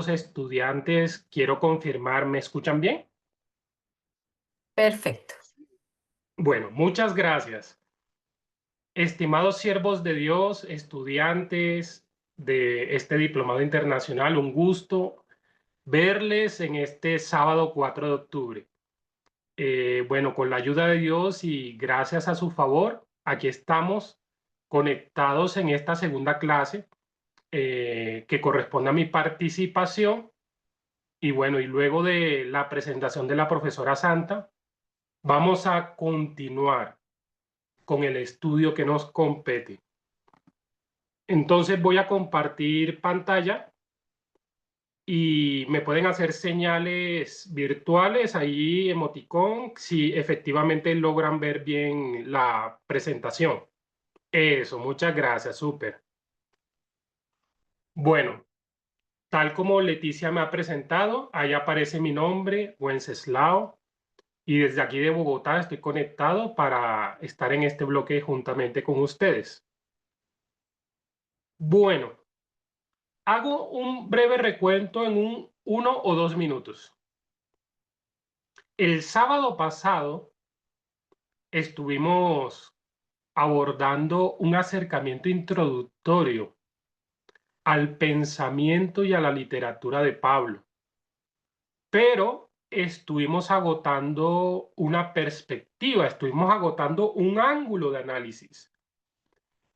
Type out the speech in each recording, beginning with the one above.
estudiantes, quiero confirmar, ¿me escuchan bien? Perfecto. Bueno, muchas gracias. Estimados siervos de Dios, estudiantes de este diplomado internacional, un gusto verles en este sábado 4 de octubre. Bueno, con la ayuda de Dios y gracias a su favor, aquí estamos conectados en esta segunda clase que corresponde a mi participación. Y bueno, y luego de la presentación de la profesora Santa, vamos a continuar con el estudio que nos compete. Entonces voy a compartir pantalla y me pueden hacer señales virtuales ahí, emoticón, si efectivamente logran ver bien la presentación. Eso, muchas gracias, súper. Bueno, tal como Leticia me ha presentado, ahí aparece mi nombre, Wenceslao. Y desde aquí de Bogotá estoy conectado para estar en este bloque juntamente con ustedes. Bueno, hago un breve recuento en 1 o 2 minutos. El sábado pasado estuvimos abordando un acercamiento introductorio al pensamiento y a la literatura de Pablo, pero estuvimos agotando una perspectiva, estuvimos agotando un ángulo de análisis.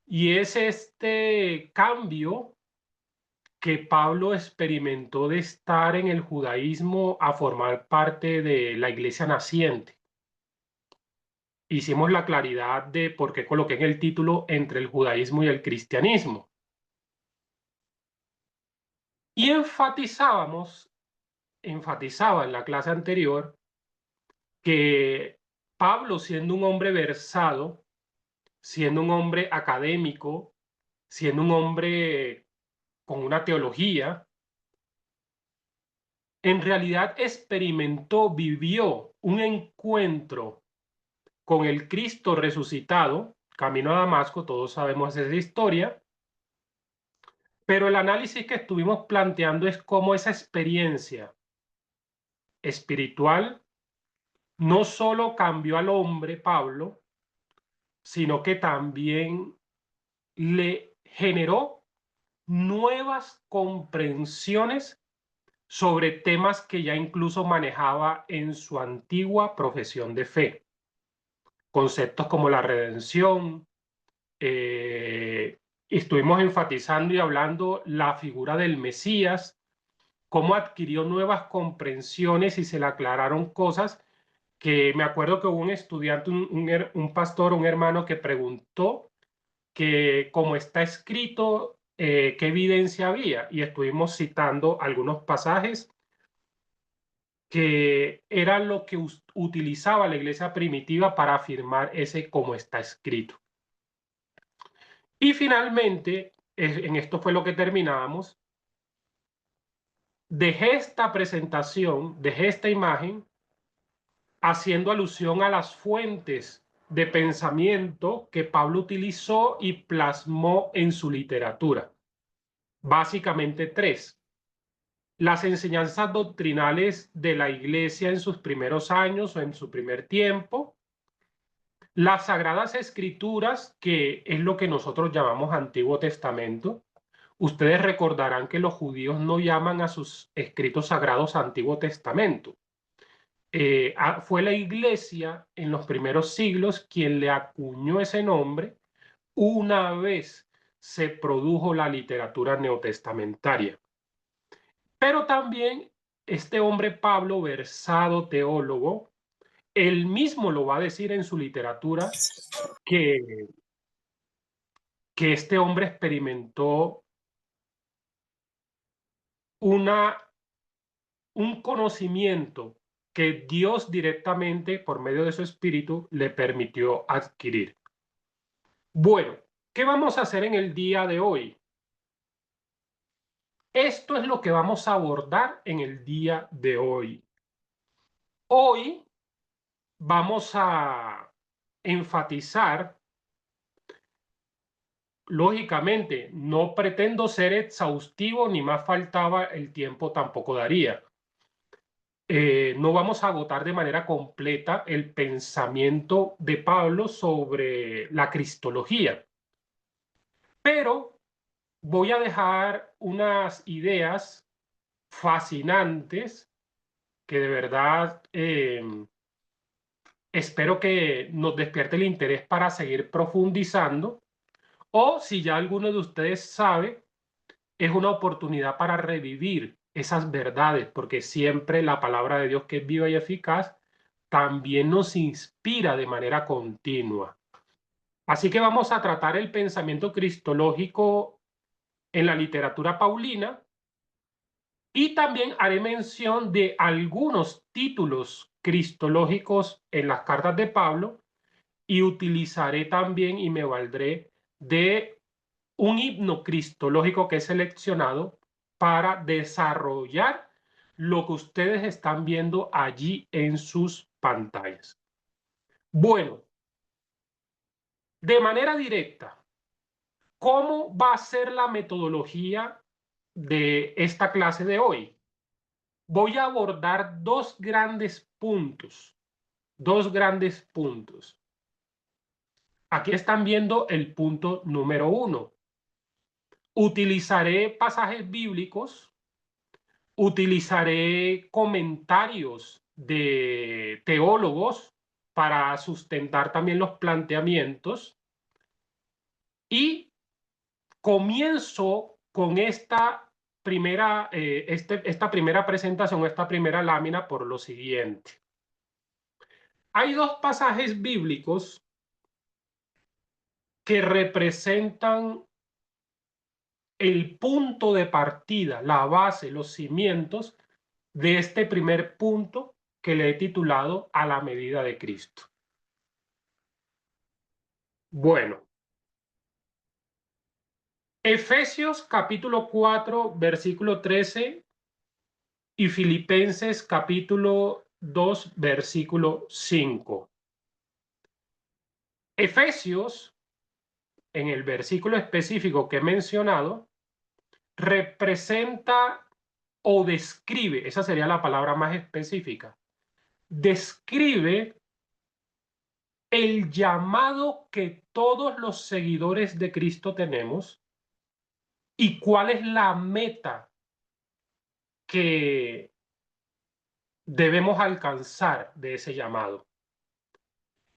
Y es este cambio que Pablo experimentó de estar en el judaísmo a formar parte de la iglesia naciente. Hicimos la claridad de por qué coloqué en el título entre el judaísmo y el cristianismo. Y enfatizaba en la clase anterior que Pablo, siendo un hombre versado, siendo un hombre académico, siendo un hombre con una teología, en realidad experimentó, vivió un encuentro con el Cristo resucitado, camino a Damasco, todos sabemos esa historia, pero el análisis que estuvimos planteando es cómo esa experiencia espiritual no solo cambió al hombre, Pablo, sino que también le generó nuevas comprensiones sobre temas que ya incluso manejaba en su antigua profesión de fe. Conceptos como la redención, estuvimos enfatizando y hablando la figura del Mesías, cómo adquirió nuevas comprensiones y se le aclararon cosas que me acuerdo que hubo un estudiante, un pastor, un hermano que preguntó que como está escrito, qué evidencia había, y estuvimos citando algunos pasajes que era lo que utilizaba la iglesia primitiva para afirmar ese como está escrito. Y finalmente, en esto fue lo que terminábamos, dejé esta presentación, dejé esta imagen haciendo alusión a las fuentes de pensamiento que Pablo utilizó y plasmó en su literatura. Básicamente tres: las enseñanzas doctrinales de la iglesia en sus primeros años o en su primer tiempo, las sagradas escrituras, que es lo que nosotros llamamos Antiguo Testamento. Ustedes recordarán que los judíos no llaman a sus escritos sagrados Antiguo Testamento. Fue la iglesia en los primeros siglos quien le acuñó ese nombre una vez se produjo la literatura neotestamentaria. Pero también este hombre Pablo, versado teólogo, él mismo lo va a decir en su literatura que, que este hombre experimentó una, un conocimiento que Dios directamente, por medio de su espíritu, le permitió adquirir. Bueno, ¿qué vamos a hacer en el día de hoy? Esto es lo que vamos a abordar en el día de hoy. Hoy vamos a enfatizar lógicamente, no pretendo ser exhaustivo, ni más faltaba, el tiempo tampoco daría. No vamos a agotar de manera completa el pensamiento de Pablo sobre la cristología, pero voy a dejar unas ideas fascinantes que de verdad espero que nos despierte el interés para seguir profundizando, o si ya alguno de ustedes sabe, es una oportunidad para revivir esas verdades, porque siempre la palabra de Dios, que es viva y eficaz, también nos inspira de manera continua. Así que vamos a tratar el pensamiento cristológico en la literatura paulina, y también haré mención de algunos títulos cristológicos en las cartas de Pablo, y utilizaré también y me valdré de un himno cristológico que he seleccionado para desarrollar lo que ustedes están viendo allí en sus pantallas. Bueno, de manera directa, ¿cómo va a ser la metodología de esta clase de hoy? Voy a abordar dos grandes puntos. Dos grandes puntos. Aquí están viendo el punto número 1. Utilizaré pasajes bíblicos, utilizaré comentarios de teólogos para sustentar también los planteamientos, y comienzo con esta primera presentación, esta primera lámina, por lo siguiente. Hay dos pasajes bíblicos que representan el punto de partida, la base, los cimientos de este primer punto que le he titulado A la medida de Cristo. Bueno, Efesios capítulo 4, versículo 13 y Filipenses capítulo 2, versículo 5. Efesios, en el versículo específico que he mencionado, representa o describe, esa sería la palabra más específica, describe el llamado que todos los seguidores de Cristo tenemos y cuál es la meta que debemos alcanzar de ese llamado.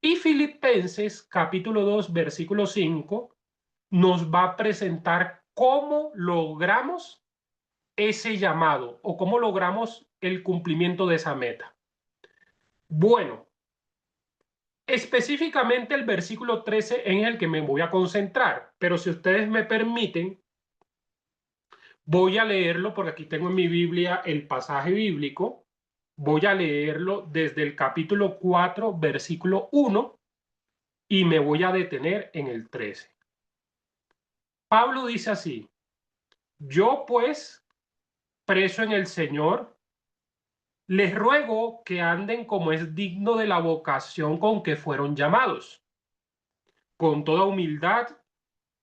Y Filipenses capítulo 2, versículo 5 nos va a presentar cómo logramos ese llamado o cómo logramos el cumplimiento de esa meta. Bueno, específicamente el versículo 13 es en el que me voy a concentrar, pero si ustedes me permiten, voy a leerlo porque aquí tengo en mi Biblia el pasaje bíblico. Voy a leerlo desde el capítulo 4, versículo 1, y me voy a detener en el 13. Pablo dice así: yo pues, preso en el Señor, les ruego que anden como es digno de la vocación con que fueron llamados, con toda humildad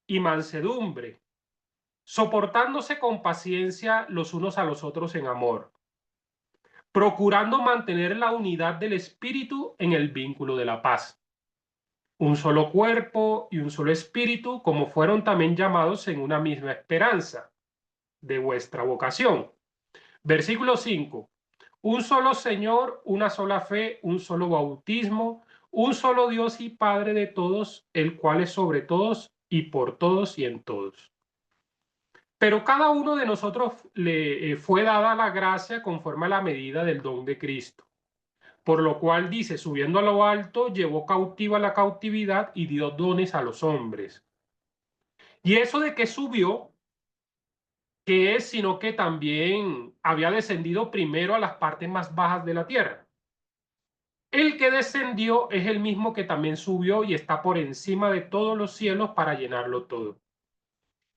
y mansedumbre, soportándose con paciencia los unos a los otros en amor, procurando mantener la unidad del espíritu en el vínculo de la paz. Un solo cuerpo y un solo espíritu, como fueron también llamados en una misma esperanza de vuestra vocación. Versículo 5. Un solo Señor, una sola fe, un solo bautismo, un solo Dios y Padre de todos, el cual es sobre todos y por todos y en todos. Pero cada uno de nosotros le fue dada la gracia conforme a la medida del don de Cristo. Por lo cual dice, subiendo a lo alto, llevó cautiva la cautividad y dio dones a los hombres. Y eso de que subió, que es sino que también había descendido primero a las partes más bajas de la tierra. El que descendió es el mismo que también subió y está por encima de todos los cielos para llenarlo todo.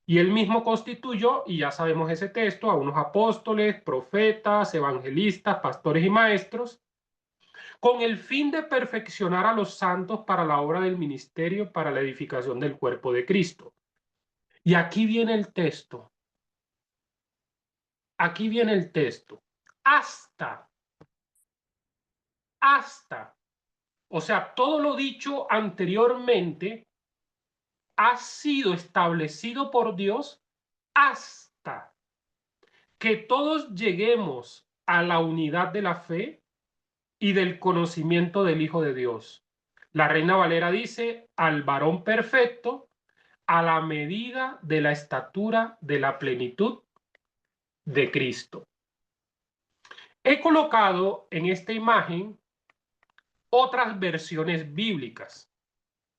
Y él mismo constituyó, y ya sabemos ese texto, a unos apóstoles, profetas, evangelistas, pastores y maestros, con el fin de perfeccionar a los santos para la obra del ministerio, para la edificación del cuerpo de Cristo, Y aquí viene el texto. Aquí viene el texto. Hasta. O sea, todo lo dicho anteriormente ha sido establecido por Dios hasta que todos lleguemos a la unidad de la fe y del conocimiento del Hijo de Dios. La Reina Valera dice, al varón perfecto, a la medida de la estatura de la plenitud de Cristo. He colocado en esta imagen otras versiones bíblicas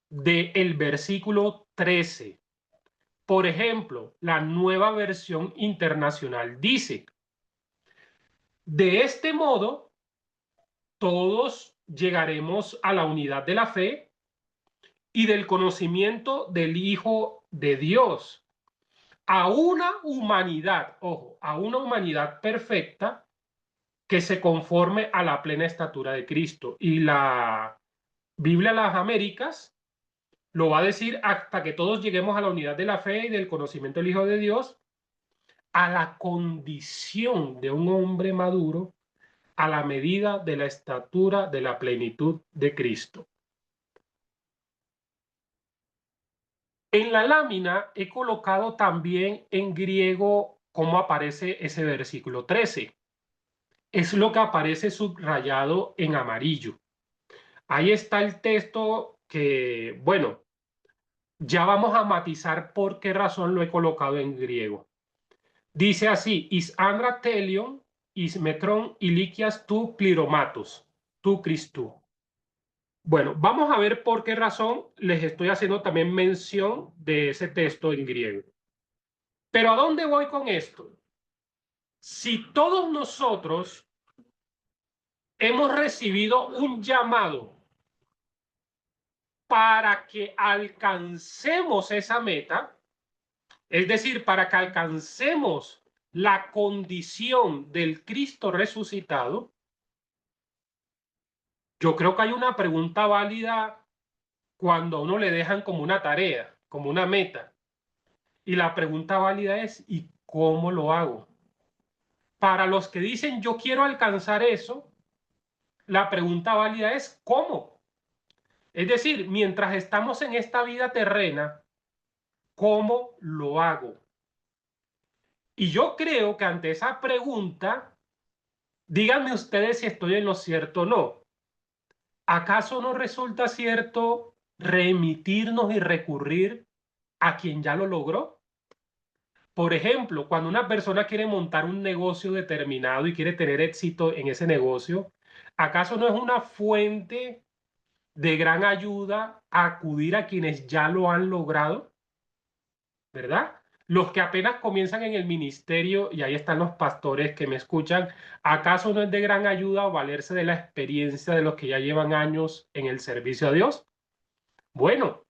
del versículo 13. Por ejemplo, la Nueva Versión Internacional dice, de este modo, todos llegaremos a la unidad de la fe y del conocimiento del Hijo de Dios, a una humanidad, ojo, a una humanidad perfecta que se conforme a la plena estatura de Cristo. Y la Biblia de las Américas lo va a decir hasta que todos lleguemos a la unidad de la fe y del conocimiento del Hijo de Dios, a la condición de un hombre maduro, a la medida de la estatura de la plenitud de Cristo. En la lámina he colocado también en griego cómo aparece ese versículo 13. Es lo que aparece subrayado en amarillo. Ahí está el texto que, bueno, ya vamos a matizar por qué razón lo he colocado en griego. Dice así, is andra telion, is metron ilikias tu pliromatos, tu Christu. Bueno, vamos a ver por qué razón les estoy haciendo también mención de ese texto en griego. Pero ¿a dónde voy con esto? Si todos nosotros hemos recibido un llamado para que alcancemos esa meta, es decir, para que alcancemos la condición del Cristo resucitado, yo creo que hay una pregunta válida cuando a uno le dejan como una tarea, como una meta. Y la pregunta válida es, ¿y cómo lo hago? Para los que dicen, yo quiero alcanzar eso, la pregunta válida es, ¿cómo? Es decir, mientras estamos en esta vida terrena, ¿cómo lo hago? Y yo creo que ante esa pregunta, díganme ustedes si estoy en lo cierto o no. ¿Acaso no resulta cierto remitirnos y recurrir a quien ya lo logró? Por ejemplo, cuando una persona quiere montar un negocio determinado y quiere tener éxito en ese negocio, ¿acaso no es una fuente de gran ayuda acudir a quienes ya lo han logrado? ¿Verdad? Los que apenas comienzan en el ministerio, y ahí están los pastores que me escuchan, ¿acaso no es de gran ayuda valerse de la experiencia de los que ya llevan años en el servicio a Dios? Bueno,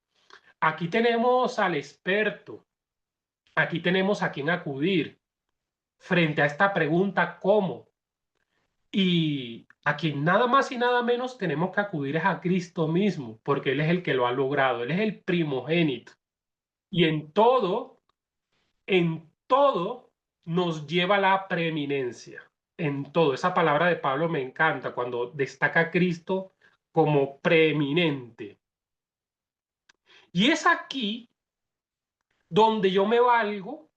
aquí tenemos al experto, aquí tenemos a quien acudir frente a esta pregunta, ¿cómo? Y a quien nada más y nada menos tenemos que acudir es a Cristo mismo, porque Él es el que lo ha logrado, Él es el primogénito. Y en todo nos lleva la preeminencia, en todo. Esa palabra de Pablo me encanta cuando destaca a Cristo como preeminente. Y es aquí donde yo me valgo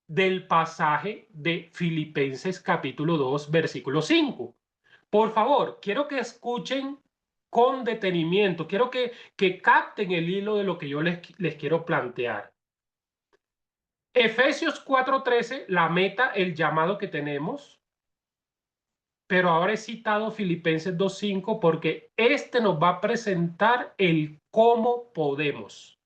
del pasaje de Filipenses capítulo 2, versículo 5. Por favor, quiero que escuchen con detenimiento, quiero que capten el hilo de lo que yo les quiero plantear. Efesios 4:13, la meta, el llamado que tenemos, pero ahora he citado Filipenses 2:5 porque este nos va a presentar el cómo podemos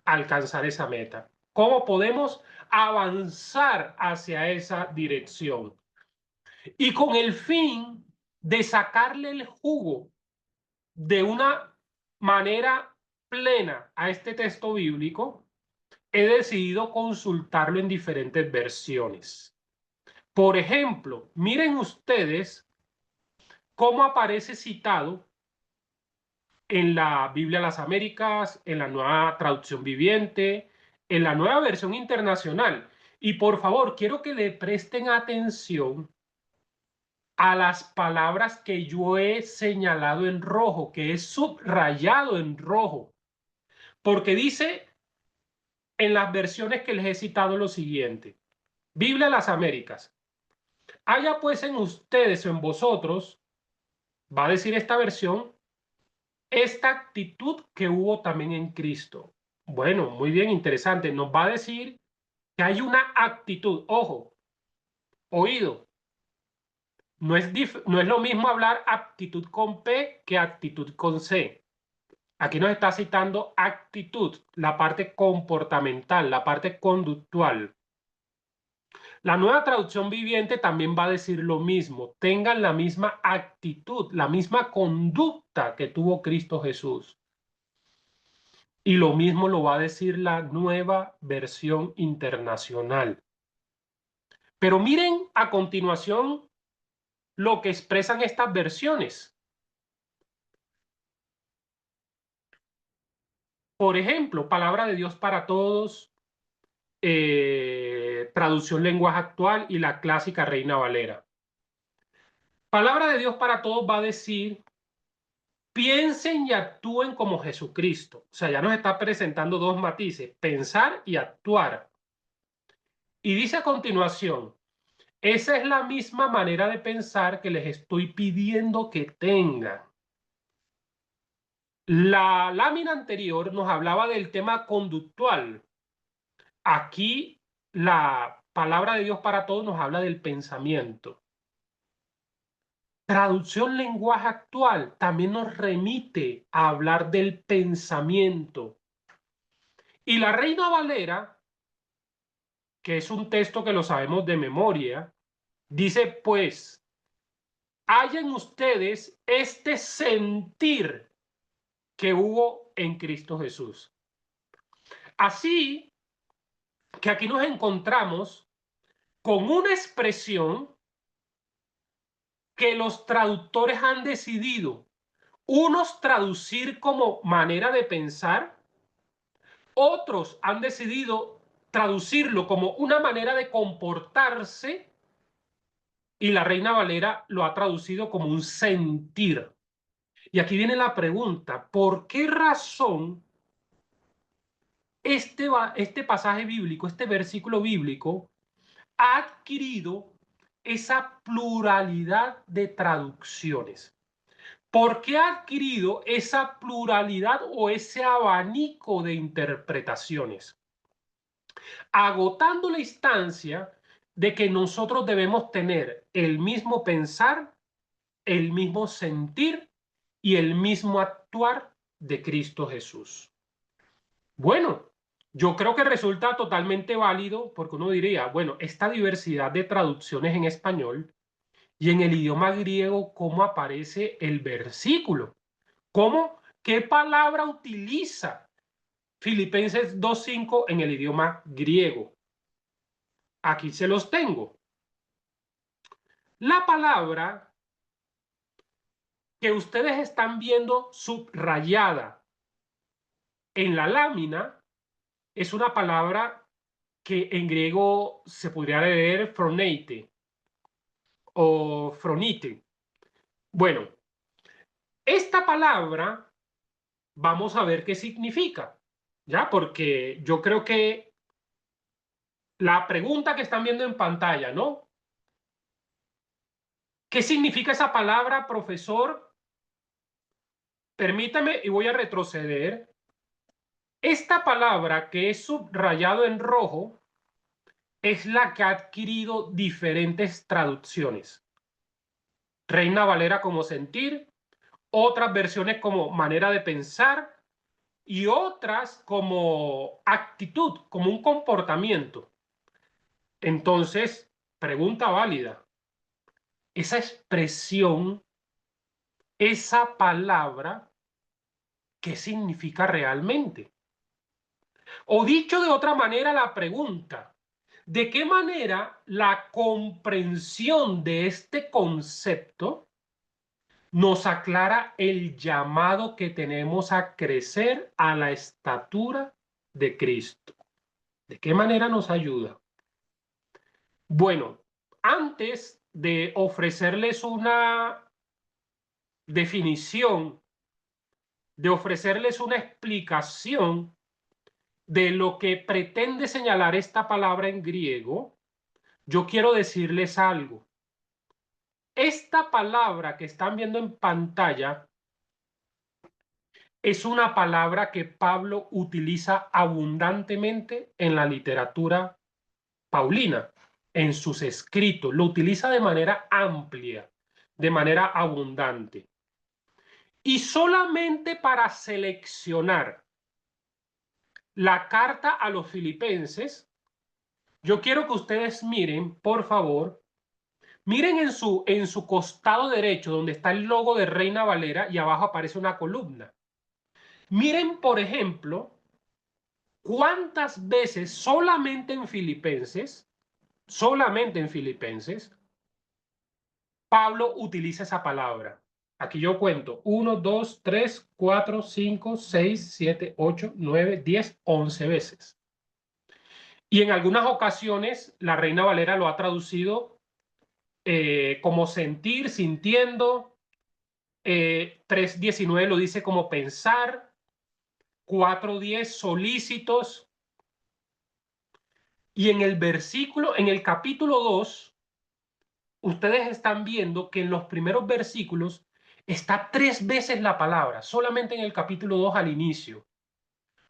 alcanzar esa meta, cómo podemos avanzar hacia esa dirección. Y con el fin de sacarle el jugo de una manera plena a este texto bíblico, he decidido consultarlo en diferentes versiones. Por ejemplo, miren ustedes cómo aparece citado en la Biblia de las Américas, en la Nueva Traducción Viviente, en la Nueva Versión Internacional. Y por favor, quiero que le presten atención a las palabras que yo he señalado en rojo, que he subrayado en rojo, porque dice en las versiones que les he citado lo siguiente: Biblia de las Américas, haya pues en ustedes o en vosotros, va a decir esta versión, esta actitud que hubo también en Cristo. Bueno, muy bien, interesante. Nos va a decir que hay una actitud, ojo, oído. No es lo mismo hablar actitud con P que actitud con C. Aquí nos está citando actitud, la parte comportamental, la parte conductual. La Nueva Traducción Viviente también va a decir lo mismo. Tengan la misma actitud, la misma conducta que tuvo Cristo Jesús. Y lo mismo lo va a decir la Nueva Versión Internacional. Pero miren a continuación lo que expresan estas versiones. Por ejemplo, Palabra de Dios para Todos, traducción lenguaje actual y la clásica Reina Valera. Palabra de Dios para Todos va a decir: piensen y actúen como Jesucristo. O sea, ya nos está presentando dos matices: pensar y actuar. Y dice a continuación: esa es la misma manera de pensar que les estoy pidiendo que tengan. La lámina anterior nos hablaba del tema conductual. Aquí la palabra de Dios para todos nos habla del pensamiento. Traducción lenguaje actual también nos remite a hablar del pensamiento. Y la Reina Valera, que es un texto que lo sabemos de memoria, dice pues: hayan ustedes este sentir que hubo en Cristo Jesús. Así que aquí nos encontramos con una expresión que los traductores han decidido, unos traducir como manera de pensar, otros han decidido traducirlo como una manera de comportarse, y la Reina Valera lo ha traducido como un sentir. Y aquí viene la pregunta: ¿por qué razón este pasaje bíblico, este versículo bíblico, ha adquirido esa pluralidad de traducciones? ¿Por qué ha adquirido esa pluralidad o ese abanico de interpretaciones? Agotando la instancia de que nosotros debemos tener el mismo pensar, el mismo sentir y el mismo actuar de Cristo Jesús. Bueno, yo creo que resulta totalmente válido, porque uno diría, bueno, esta diversidad de traducciones en español y en el idioma griego, ¿cómo aparece el versículo? ¿Cómo? ¿Qué palabra utiliza Filipenses 2:5 en el idioma griego? Aquí se los tengo. La palabra que ustedes están viendo subrayada en la lámina es una palabra que en griego se podría leer phroneite o fronite. Bueno, esta palabra vamos a ver qué significa, ¿ya? Porque yo creo que la pregunta que están viendo en pantalla, ¿no? ¿Qué significa esa palabra, profesor? Permítame y voy a retroceder. Esta palabra que es subrayado en rojo es la que ha adquirido diferentes traducciones. Reina Valera como sentir, otras versiones como manera de pensar y otras como actitud, como un comportamiento. Entonces, pregunta válida: esa expresión, esa palabra, ¿qué significa realmente? O dicho de otra manera, la pregunta: ¿de qué manera la comprensión de este concepto nos aclara el llamado que tenemos a crecer a la estatura de Cristo? ¿De qué manera nos ayuda? Bueno, antes de ofrecerles una definición, de ofrecerles una explicación de lo que pretende señalar esta palabra en griego, yo quiero decirles algo. Esta palabra que están viendo en pantalla es una palabra que Pablo utiliza abundantemente en la literatura paulina, en sus escritos. Lo utiliza de manera amplia, de manera abundante. Y solamente para seleccionar la carta a los filipenses, yo quiero que ustedes miren, por favor, miren en su costado derecho, donde está el logo de Reina Valera y abajo aparece una columna. Miren, por ejemplo, cuántas veces solamente en Filipenses, Pablo utiliza esa palabra. Aquí yo cuento 1, 2, 3, 4, 5, 6, 7, 8, 9, 10, 11 veces. Y en algunas ocasiones la Reina Valera lo ha traducido como sentir, sintiendo. 3:19 lo dice como pensar. 4:10 solícitos. Y en en el capítulo 2, ustedes están viendo que en los primeros versículos está 3 veces la palabra, solamente en el capítulo 2 al inicio.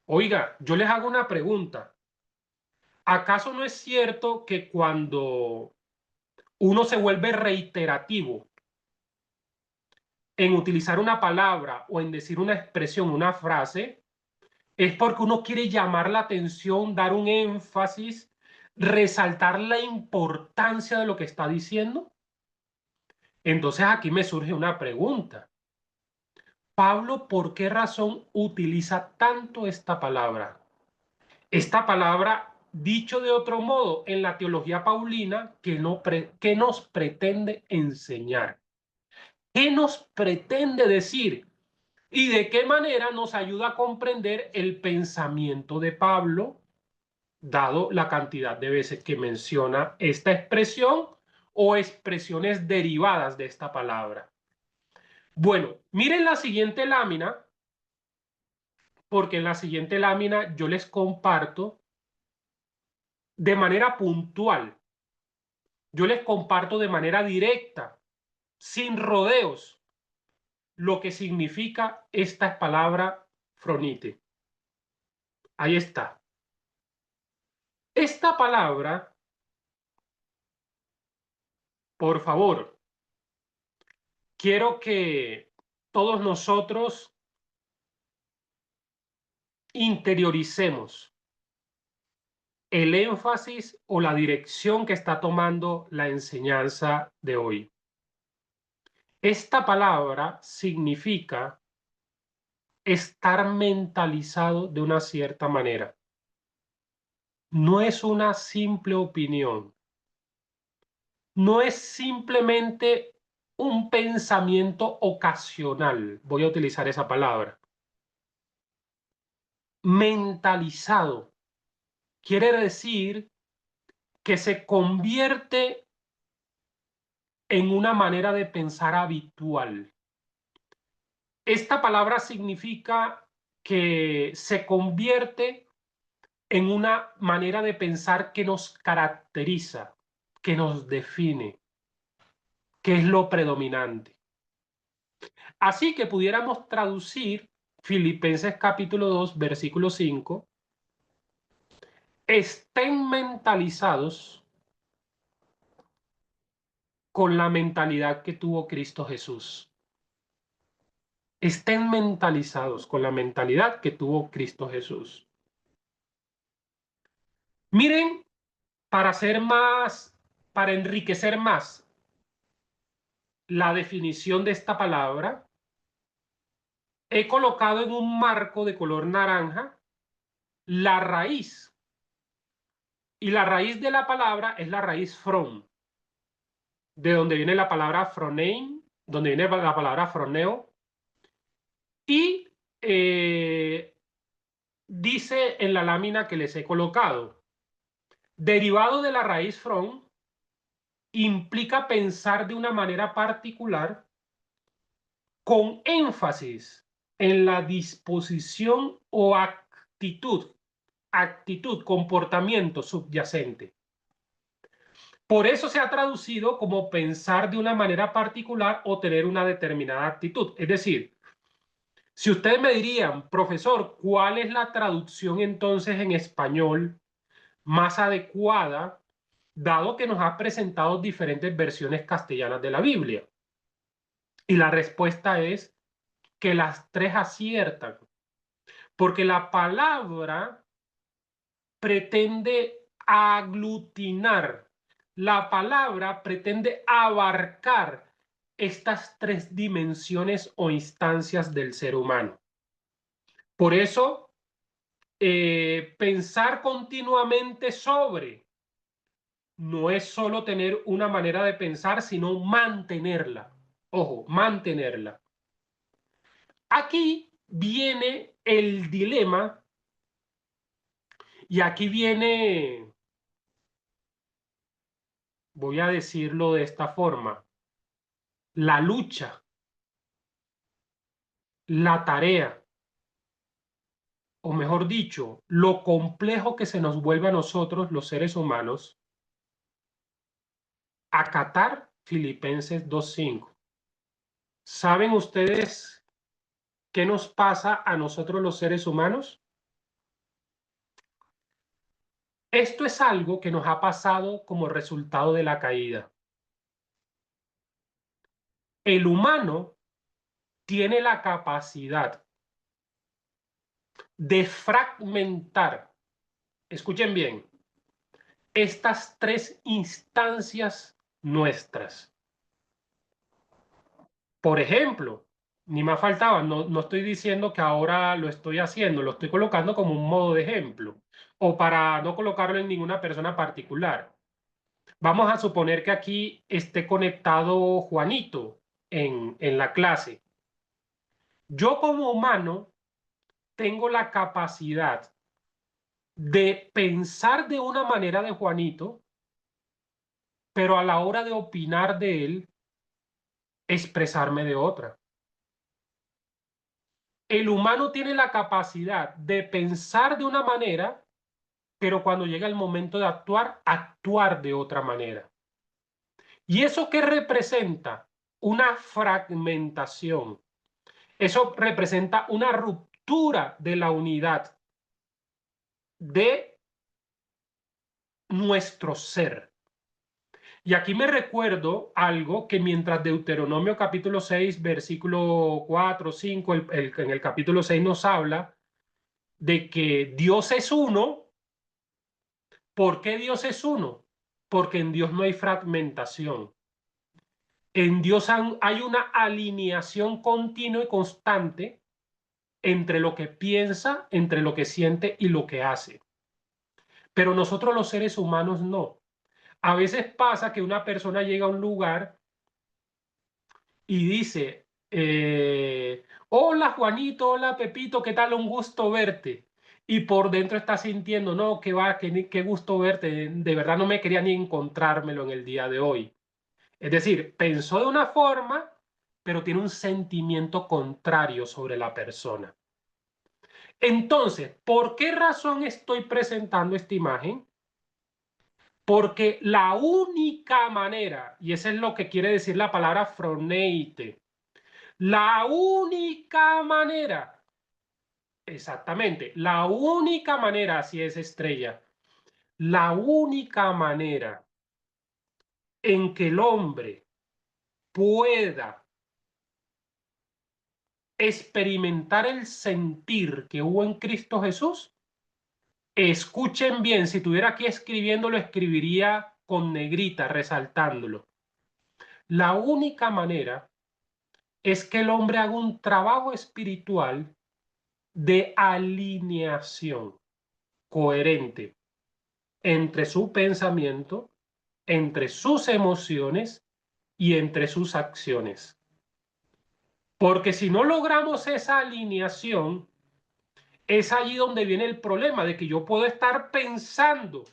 Oiga, yo les hago una pregunta. ¿Acaso no es cierto que cuando uno se vuelve reiterativo en utilizar una palabra o en decir una expresión, una frase, es porque uno quiere llamar la atención, dar un énfasis, resaltar la importancia de lo que está diciendo? Entonces aquí me surge una pregunta. Pablo, ¿por qué razón utiliza tanto esta palabra? Esta palabra, dicho de otro modo, en la teología paulina, ¿qué nos pretende enseñar? ¿Qué nos pretende decir? ¿Y de qué manera nos ayuda a comprender el pensamiento de Pablo, dado la cantidad de veces que menciona esta expresión o expresiones derivadas de esta palabra? Bueno, miren la siguiente lámina, porque en la siguiente lámina yo les comparto de manera puntual, yo les comparto de manera directa, sin rodeos, lo que significa esta palabra fronite. Ahí está. Esta palabra, por favor, quiero que todos nosotros interioricemos el énfasis o la dirección que está tomando la enseñanza de hoy. Esta palabra significa estar mentalizado de una cierta manera. No es una simple opinión. No es simplemente un pensamiento ocasional. Voy a utilizar esa palabra. Mentalizado quiere decir que se convierte en una manera de pensar habitual. Esta palabra significa que se convierte en una manera de pensar que nos caracteriza, que nos define, que es lo predominante. Así que pudiéramos traducir Filipenses capítulo 2, versículo 5, estén mentalizados con la mentalidad que tuvo Cristo Jesús. Estén mentalizados con la mentalidad que tuvo Cristo Jesús. Miren, para enriquecer más la definición de esta palabra, he colocado en un marco de color naranja la raíz. Y la raíz de la palabra es la raíz from, de donde viene la palabra fronein, donde viene la palabra froneo. Y dice en la lámina que les he colocado, derivado de la raíz from, implica pensar de una manera particular con énfasis en la disposición o actitud, comportamiento subyacente. Por eso se ha traducido como pensar de una manera particular o tener una determinada actitud. Es decir, si ustedes me dirían, profesor, ¿cuál es la traducción entonces en español más adecuada, dado que nos ha presentado diferentes versiones castellanas de la Biblia? Y la respuesta es que las tres aciertan, porque la palabra pretende aglutinar, la palabra pretende abarcar estas tres dimensiones o instancias del ser humano. Por eso, pensar continuamente sobre no es solo tener una manera de pensar, sino mantenerla. Ojo, mantenerla. Aquí viene el dilema y aquí viene, voy a decirlo de esta forma, la lucha, la tarea, o mejor dicho, lo complejo que se nos vuelve a nosotros, los seres humanos, acatar Filipenses 2:5. ¿Saben ustedes qué nos pasa a nosotros los seres humanos? Esto es algo que nos ha pasado como resultado de la caída. El humano tiene la capacidad de fragmentar, escuchen bien, estas tres instancias nuestras. Por ejemplo, ni más faltaba, no estoy diciendo que ahora lo estoy haciendo, lo estoy colocando como un modo de ejemplo, o para no colocarlo en ninguna persona particular. Vamos a suponer que aquí esté conectado Juanito en la clase. Yo como humano tengo la capacidad de pensar de una manera de Juanito, pero a la hora de opinar de él, expresarme de otra. El humano tiene la capacidad de pensar de una manera, pero cuando llega el momento de actuar, actuar de otra manera. ¿Y eso qué representa? Una fragmentación. Eso representa una ruptura de la unidad de nuestro ser. Y aquí me recuerdo algo que mientras Deuteronomio capítulo 6, versículo 4, 5, en el capítulo 6 nos habla de que Dios es uno. ¿Por qué Dios es uno? Porque en Dios no hay fragmentación. En Dios hay una alineación continua y constante entre lo que piensa, entre lo que siente y lo que hace. Pero nosotros los seres humanos no. A veces pasa que una persona llega a un lugar y dice, hola Juanito, hola Pepito, ¿qué tal? Un gusto verte. Y por dentro está sintiendo, no, qué gusto verte, de verdad no me quería ni encontrármelo en el día de hoy. Es decir, pensó de una forma, pero tiene un sentimiento contrario sobre la persona. Entonces, ¿por qué razón estoy presentando esta imagen? Porque la única manera, y eso es lo que quiere decir la palabra froneite, la única manera, exactamente, la única manera, así es Estrella, la única manera en que el hombre pueda experimentar el sentir que hubo en Cristo Jesús, escuchen bien, si tuviera aquí escribiendo, lo escribiría con negrita, resaltándolo. La única manera es que el hombre haga un trabajo espiritual de alineación coherente entre su pensamiento, entre sus emociones y entre sus acciones. Porque si no logramos esa alineación, es allí donde viene el problema de que yo puedo estar pensando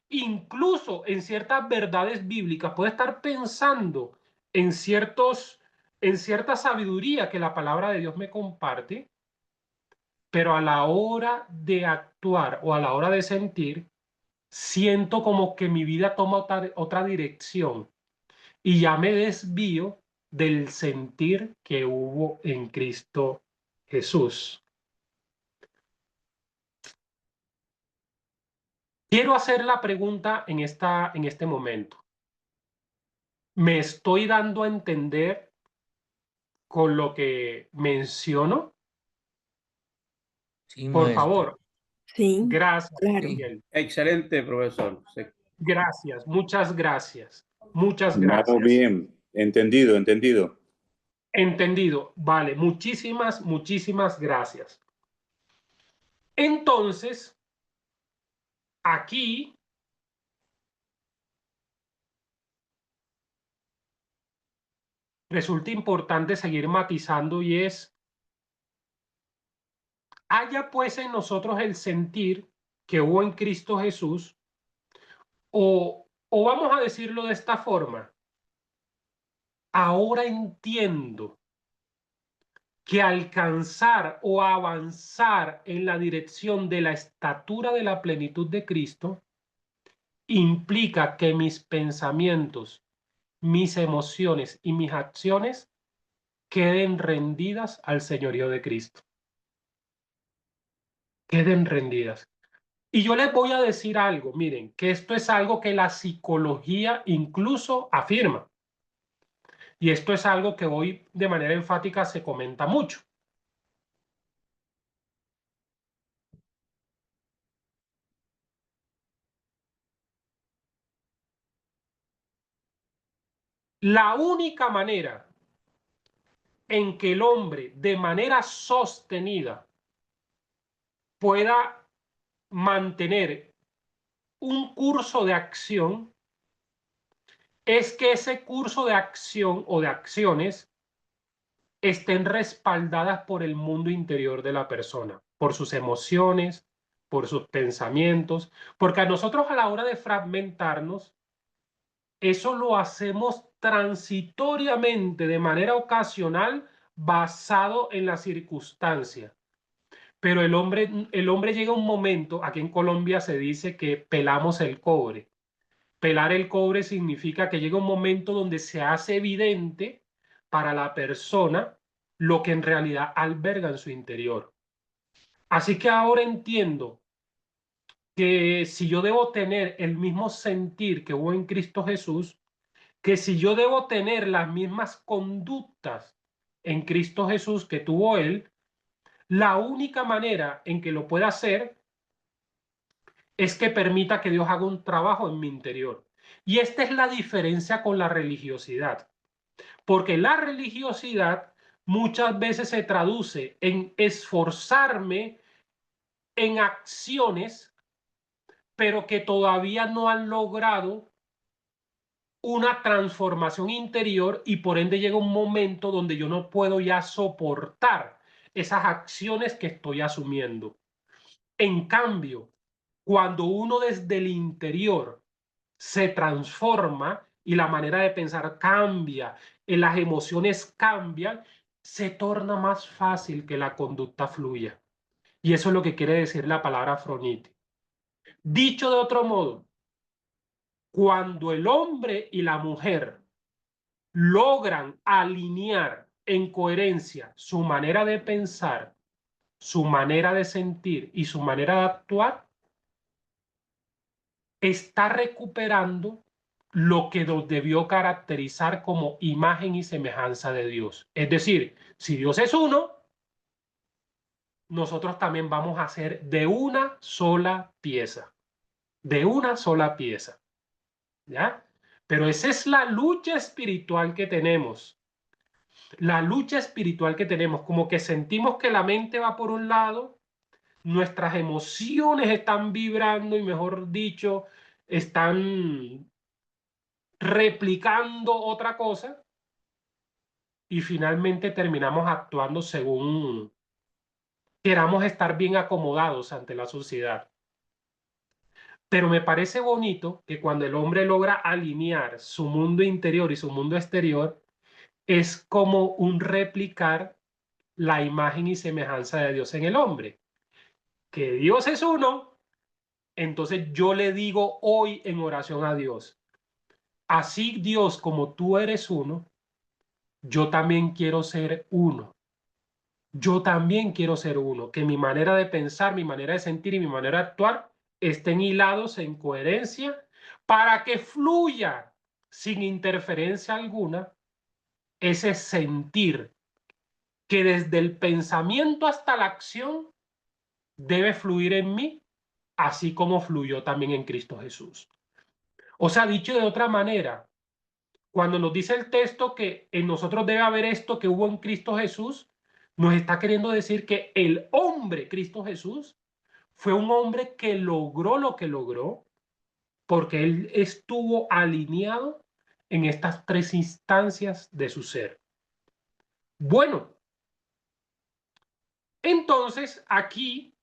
incluso en ciertas verdades bíblicas, puedo estar pensando en cierta sabiduría que la palabra de Dios me comparte, pero a la hora de actuar o a la hora de sentir, siento como que mi vida toma otra dirección y ya me desvío del sentir que hubo en Cristo Jesús. Quiero hacer la pregunta en este momento. ¿Me estoy dando a entender con lo que menciono? Sí, Por maestro. favor, Sí, gracias, claro. Sí. Miguel. Excelente, profesor. Gracias, muchas gracias. Muchas Vamos gracias. bien, entendido, entendido. Entendido. Vale, muchísimas, muchísimas gracias. Entonces, aquí resulta importante seguir matizando y es, haya pues en nosotros el sentir que hubo en Cristo Jesús, o vamos a decirlo de esta forma, ahora entiendo que alcanzar o avanzar en la dirección de la estatura de la plenitud de Cristo implica que mis pensamientos, mis emociones y mis acciones queden rendidas al señorío de Cristo. Queden rendidas. Y yo les voy a decir algo, miren, que esto es algo que la psicología incluso afirma. Y esto es algo que hoy de manera enfática se comenta mucho. La única manera en que el hombre de manera sostenida pueda mantener un curso de acción es que ese curso de acción o de acciones estén respaldadas por el mundo interior de la persona, por sus emociones, por sus pensamientos, porque a nosotros a la hora de fragmentarnos, eso lo hacemos transitoriamente, de manera ocasional, basado en la circunstancia. Pero el hombre llega a un momento, aquí en Colombia se dice que pelamos el cobre. Pelar el cobre significa que llega un momento donde se hace evidente para la persona lo que en realidad alberga en su interior. Así que ahora entiendo que si yo debo tener el mismo sentir que hubo en Cristo Jesús, que si yo debo tener las mismas conductas en Cristo Jesús que tuvo Él, la única manera en que lo pueda hacer es que permita que Dios haga un trabajo en mi interior. Y esta es la diferencia con la religiosidad, porque la religiosidad muchas veces se traduce en esforzarme en acciones, pero que todavía no han logrado una transformación interior y por ende llega un momento donde yo no puedo ya soportar esas acciones que estoy asumiendo. En cambio, cuando uno desde el interior se transforma y la manera de pensar cambia, y las emociones cambian, se torna más fácil que la conducta fluya. Y eso es lo que quiere decir la palabra fronite. Dicho de otro modo, cuando el hombre y la mujer logran alinear en coherencia su manera de pensar, su manera de sentir y su manera de actuar, está recuperando lo que nos debió caracterizar como imagen y semejanza de Dios. Es decir, si Dios es uno, nosotros también vamos a ser de una sola pieza, de una sola pieza, ¿ya? Pero esa es la lucha espiritual que tenemos. La lucha espiritual que tenemos, como que sentimos que la mente va por un lado, nuestras emociones están vibrando y mejor dicho, están replicando otra cosa y finalmente terminamos actuando según queramos estar bien acomodados ante la sociedad. Pero me parece bonito que cuando el hombre logra alinear su mundo interior y su mundo exterior, es como un replicar la imagen y semejanza de Dios en el hombre. Que Dios es uno, entonces yo le digo hoy en oración a Dios, así Dios como tú eres uno, yo también quiero ser uno. Yo también quiero ser uno, que mi manera de pensar, mi manera de sentir y mi manera de actuar estén hilados en coherencia para que fluya sin interferencia alguna ese sentir que desde el pensamiento hasta la acción debe fluir en mí, así como fluyó también en Cristo Jesús. O sea, dicho de otra manera, cuando nos dice el texto que en nosotros debe haber esto que hubo en Cristo Jesús, nos está queriendo decir que el hombre Cristo Jesús fue un hombre que logró lo que logró porque él estuvo alineado en estas tres instancias de su ser. Bueno, entonces aquí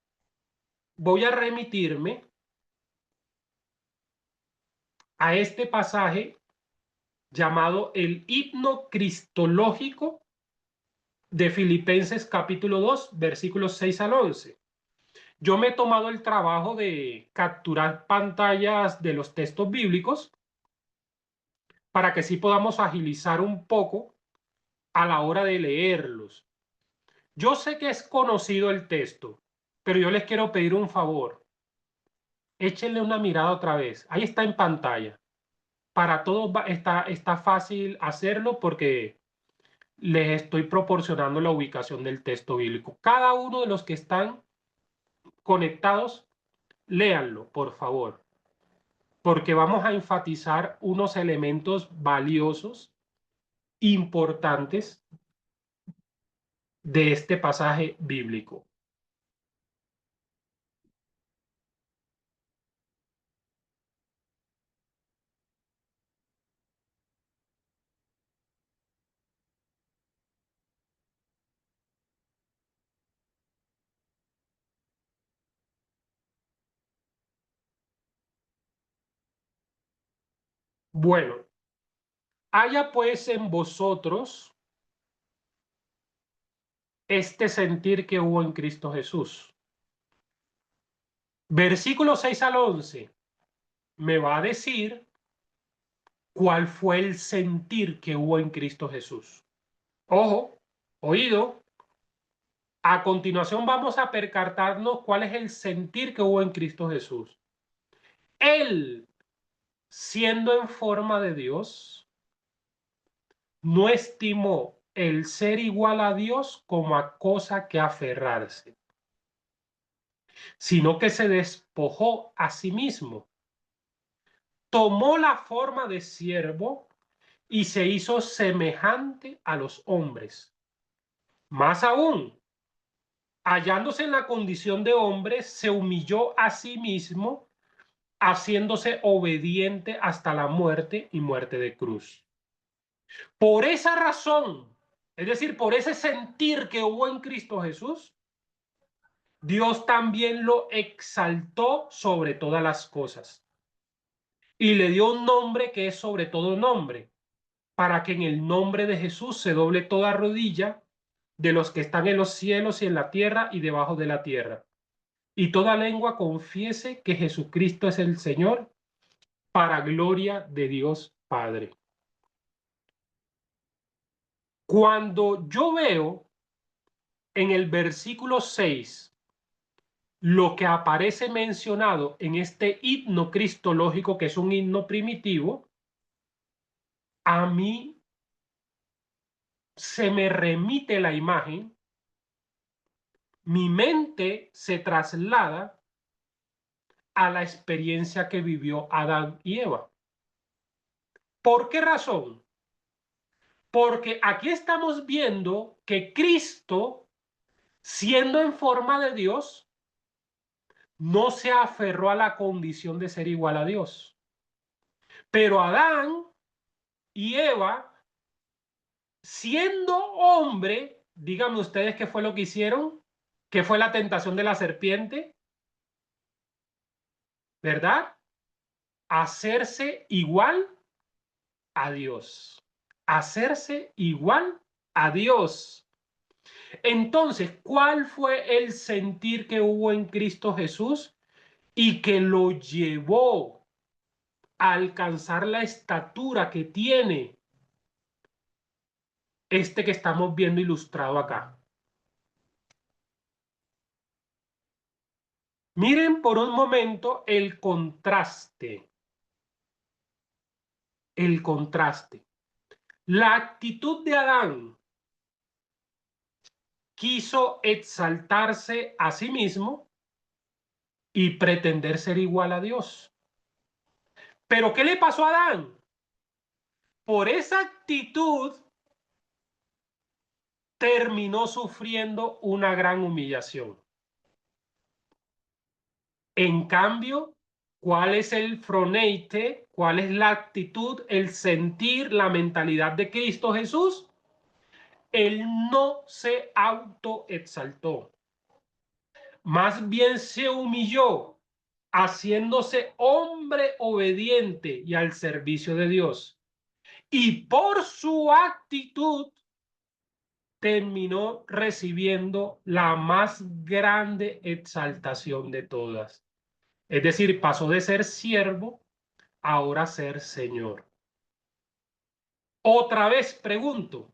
voy a remitirme a este pasaje llamado el himno cristológico de Filipenses capítulo 2, versículos 6 al 11. Yo me he tomado el trabajo de capturar pantallas de los textos bíblicos para que sí podamos agilizar un poco a la hora de leerlos. Yo sé que es conocido el texto, pero yo les quiero pedir un favor. Échenle una mirada otra vez. Ahí está en pantalla. Para todos está fácil hacerlo porque les estoy proporcionando la ubicación del texto bíblico. Cada uno de los que están conectados, léanlo, por favor, porque vamos a enfatizar unos elementos valiosos, importantes de este pasaje bíblico. Bueno, haya pues en vosotros este sentir que hubo en Cristo Jesús. Versículo 6 al 11 me va a decir cuál fue el sentir que hubo en Cristo Jesús. Ojo, oído. A continuación vamos a percatarnos cuál es el sentir que hubo en Cristo Jesús. Él, siendo en forma de Dios, no estimó el ser igual a Dios como a cosa que aferrarse, sino que se despojó a sí mismo. Tomó la forma de siervo y se hizo semejante a los hombres. Más aún, hallándose en la condición de hombre, se humilló a sí mismo, haciéndose obediente hasta la muerte y muerte de cruz. Por esa razón, es decir, por ese sentir que hubo en Cristo Jesús, Dios también lo exaltó sobre todas las cosas y le dio un nombre que es sobre todo nombre, para que en el nombre de Jesús se doble toda rodilla de los que están en los cielos y en la tierra y debajo de la tierra, y toda lengua confiese que Jesucristo es el Señor, para gloria de Dios Padre. Cuando yo veo en el versículo 6 lo que aparece mencionado en este himno cristológico, que es un himno primitivo, a mí se me remite la imagen, mi mente se traslada a la experiencia que vivió Adán y Eva. ¿Por qué razón? Porque aquí estamos viendo que Cristo, siendo en forma de Dios, no se aferró a la condición de ser igual a Dios. Pero Adán y Eva, siendo hombre, díganme ustedes qué fue lo que hicieron, qué fue la tentación de la serpiente, ¿verdad? hacerse igual a Dios. Hacerse igual a Dios. Entonces, ¿cuál fue el sentir que hubo en Cristo Jesús y que lo llevó a alcanzar la estatura que tiene este que estamos viendo ilustrado acá? Miren por un momento el contraste. El contraste. La actitud de Adán quiso exaltarse a sí mismo y pretender ser igual a Dios. ¿Pero qué le pasó a Adán? Por esa actitud terminó sufriendo una gran humillación. En cambio, ¿cuál es el froneite? ¿Cuál es la actitud, el sentir, la mentalidad de Cristo Jesús? Él no se autoexaltó, más bien se humilló, haciéndose hombre obediente y al servicio de Dios. Y por su actitud terminó recibiendo la más grande exaltación de todas. Es decir, pasó de ser siervo ahora a ser señor. Otra vez pregunto,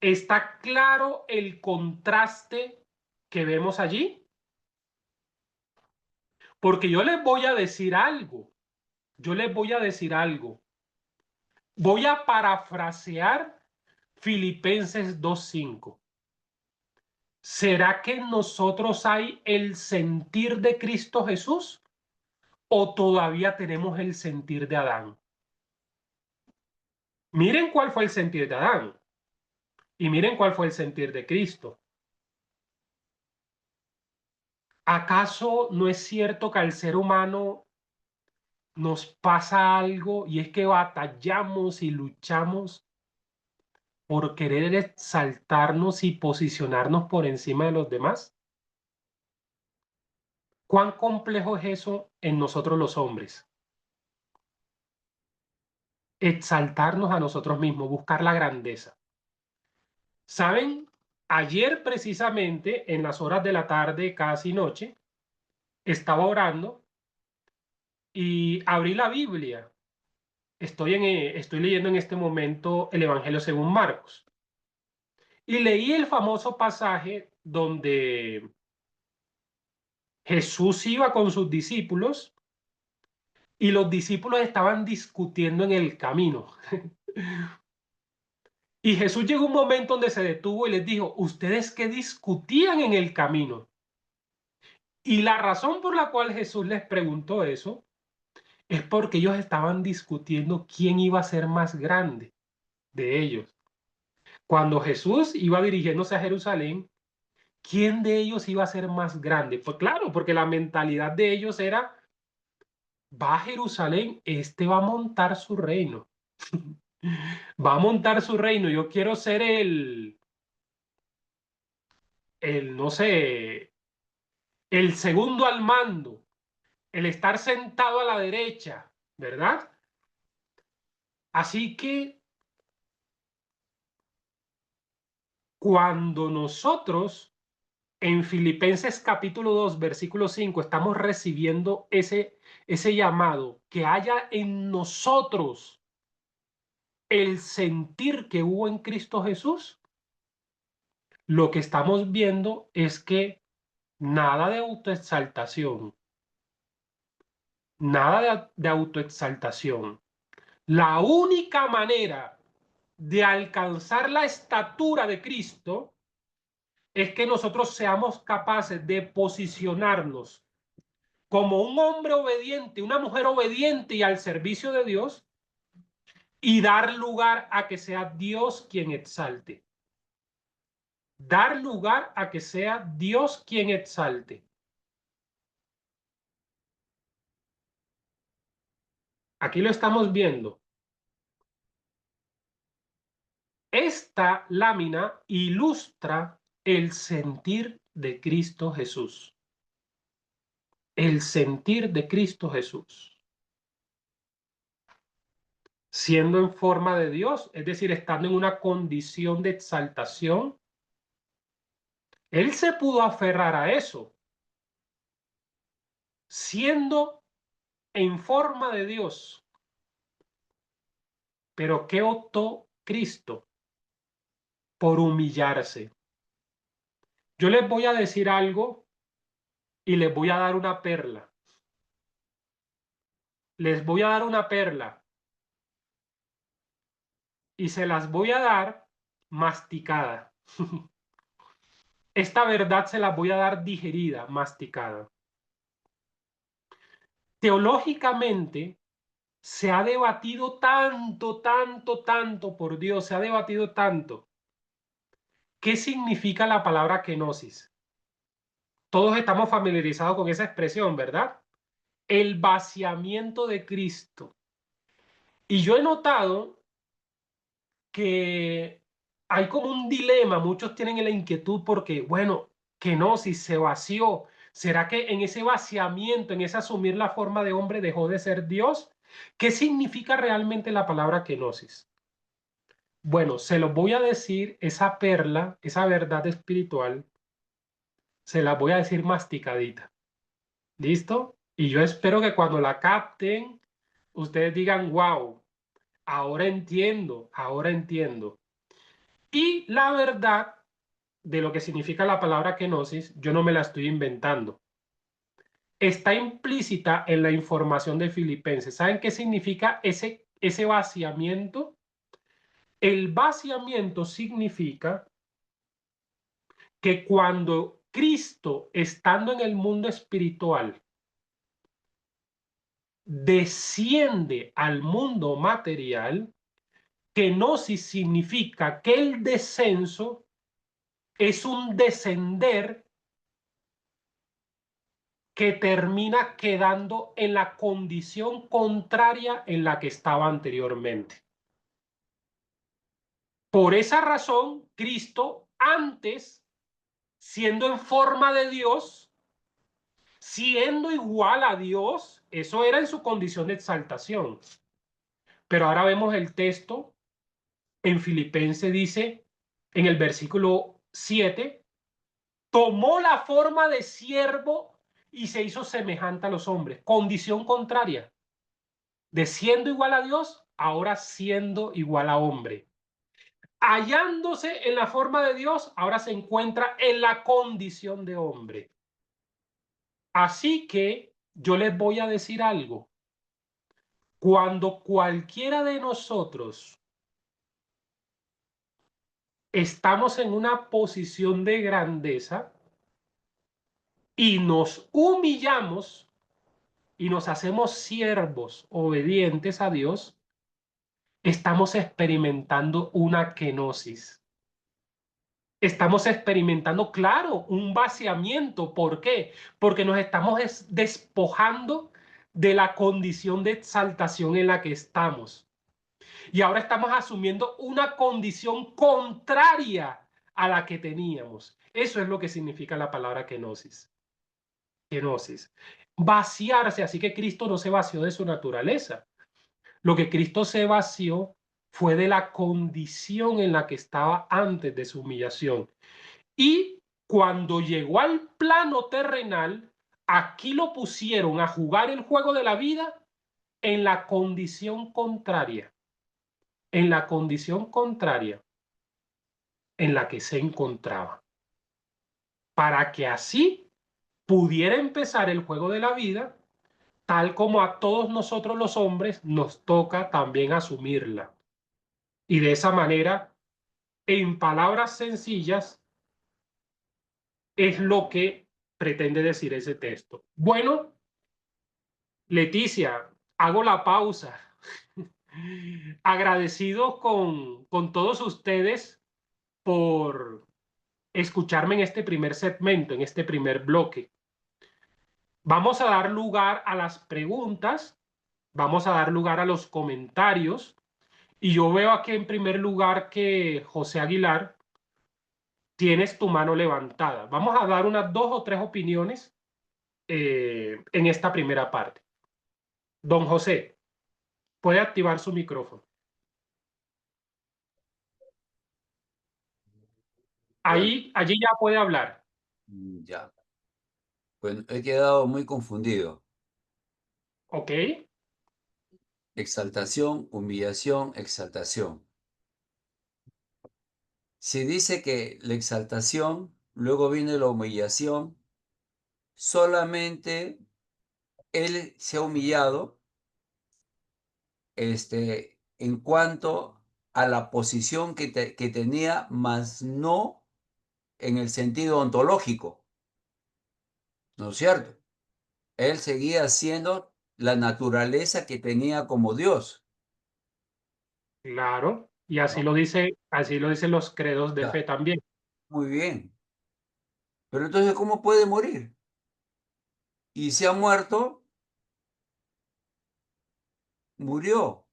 ¿está claro el contraste que vemos allí? Porque yo les voy a decir algo. Yo les voy a decir algo. Voy a parafrasear Filipenses 2:5. ¿Será que en nosotros hay el sentir de Cristo Jesús o todavía tenemos el sentir de Adán? Miren cuál fue el sentir de Adán y miren cuál fue el sentir de Cristo. ¿Acaso no es cierto que al ser humano nos pasa algo y es que batallamos y luchamos por querer exaltarnos y posicionarnos por encima de los demás? ¿Cuán complejo es eso en nosotros los hombres? Exaltarnos a nosotros mismos, buscar la grandeza. ¿Saben? Ayer precisamente en las horas de la tarde, casi noche, estaba orando y abrí la Biblia. Estoy leyendo en este momento el Evangelio según Marcos. Y leí el famoso pasaje donde Jesús iba con sus discípulos y los discípulos estaban discutiendo en el camino. Y Jesús llegó un momento donde se detuvo y les dijo, ¿ustedes qué discutían en el camino? Y la razón por la cual Jesús les preguntó eso es porque ellos estaban discutiendo quién iba a ser más grande de ellos. Cuando Jesús iba dirigiéndose a Jerusalén, ¿quién de ellos iba a ser más grande? Pues claro, porque la mentalidad de ellos era, va a Jerusalén, este va a montar su reino. Va a montar su reino. Yo quiero ser no sé, el segundo al mando, el estar sentado a la derecha, ¿verdad? Así que cuando nosotros en Filipenses capítulo 2, versículo 5, estamos recibiendo ese llamado, que haya en nosotros el sentir que hubo en Cristo Jesús, lo que estamos viendo es que nada de autoexaltación, nada de autoexaltación. La única manera de alcanzar la estatura de Cristo es que nosotros seamos capaces de posicionarnos como un hombre obediente, una mujer obediente y al servicio de Dios, y dar lugar a que sea Dios quien exalte. Dar lugar a que sea Dios quien exalte. Aquí lo estamos viendo. Esta lámina ilustra el sentir de Cristo Jesús. El sentir de Cristo Jesús. siendo en forma de Dios, es decir, estando en una condición de exaltación, él se pudo aferrar a eso, siendo en forma de Dios. Pero ¿qué optó Cristo? Por humillarse. Yo les voy a decir algo y les voy a dar una perla. Les voy a dar una perla y se las voy a dar masticada. Esta verdad se las voy a dar digerida, masticada. Teológicamente se ha debatido tanto, por Dios, se ha debatido tanto. ¿Qué significa la palabra kenosis? Todos estamos familiarizados con esa expresión, ¿verdad? El vaciamiento de Cristo. Y yo he notado que hay como un dilema, muchos tienen la inquietud porque, bueno, kenosis se vació. ¿Será que en ese vaciamiento, en ese asumir la forma de hombre, dejó de ser Dios? ¿Qué significa realmente la palabra kenosis? Bueno, se los voy a decir, esa perla, esa verdad espiritual, se la voy a decir masticadita. ¿Listo? Y yo espero que cuando la capten, ustedes digan, wow, ahora entiendo, ahora entiendo. Y la verdad de lo que significa la palabra kenosis, yo no me la estoy inventando. Está implícita en la información de Filipenses. ¿Saben qué significa ese vaciamiento? El vaciamiento significa que cuando Cristo, estando en el mundo espiritual, desciende al mundo material, kenosis significa que el descenso es un descender que termina quedando en la condición contraria en la que estaba anteriormente. Por esa razón, Cristo, antes, siendo en forma de Dios, siendo igual a Dios, eso era en su condición de exaltación. Pero ahora vemos el texto en Filipenses, dice en el versículo 7, tomó la forma de siervo y se hizo semejante a los hombres. Condición contraria. De siendo igual a Dios, ahora siendo igual a hombre. Hallándose en la forma de Dios, ahora se encuentra en la condición de hombre. Así que yo les voy a decir algo. Cuando cualquiera de nosotros estamos en una posición de grandeza y nos humillamos y nos hacemos siervos obedientes a Dios, estamos experimentando una kenosis. Estamos experimentando, claro, un vaciamiento. ¿Por qué? Porque nos estamos despojando de la condición de exaltación en la que estamos. Y ahora estamos asumiendo una condición contraria a la que teníamos. Eso es lo que significa la palabra kenosis. Kenosis. Vaciarse, así que Cristo no se vació de su naturaleza. Lo que Cristo se vació fue de la condición en la que estaba antes de su humillación. Y cuando llegó al plano terrenal, aquí lo pusieron a jugar el juego de la vida en la condición contraria, en la condición contraria en la que se encontraba, para que así pudiera empezar el juego de la vida, tal como a todos nosotros los hombres nos toca también asumirla. Y de esa manera, en palabras sencillas, es lo que pretende decir ese texto. Bueno, Leticia, hago la pausa. Agradecido con todos ustedes por escucharme en este primer segmento, en este primer bloque. Vamos a dar lugar a las preguntas, vamos a dar lugar a los comentarios. Y yo veo aquí en primer lugar que José Aguilar, tienes tu mano levantada. Vamos a dar unas 2 o 3 opiniones en esta primera parte. Don José. Puede activar su micrófono. Bueno, Allí ya puede hablar. ya. Bueno, he quedado muy confundido. ¿Ok? Exaltación, humillación, exaltación. Si dice que la exaltación, luego viene la humillación, solamente él se ha humillado, en cuanto a la posición que tenía, mas no en el sentido ontológico, ¿no es cierto? Él seguía siendo la naturaleza que tenía como Dios, Claro. Y ¿no? así lo dicen los credos de fe Ya, también. muy bien. Pero entonces, ¿cómo puede morir? Y si ha muerto, murió.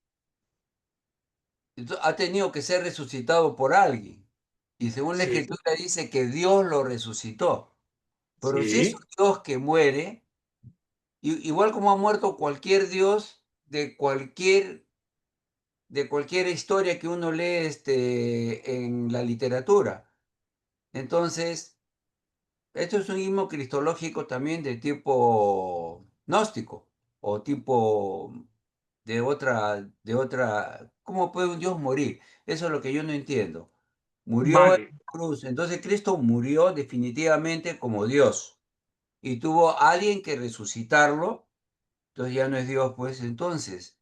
Entonces, ha tenido que ser resucitado por alguien. Y según la Sí, Escritura dice que Dios lo resucitó. Pero si es un sí. Dios que muere, igual como ha muerto cualquier Dios de cualquier historia que uno lee en la literatura. Entonces, esto es un himno cristológico también de tipo gnóstico o tipo ¿cómo puede un Dios morir? Eso es lo que yo no entiendo. Murió en Vale. la cruz, entonces Cristo murió definitivamente como Dios y tuvo a alguien que resucitarlo, entonces ya no es Dios, pues entonces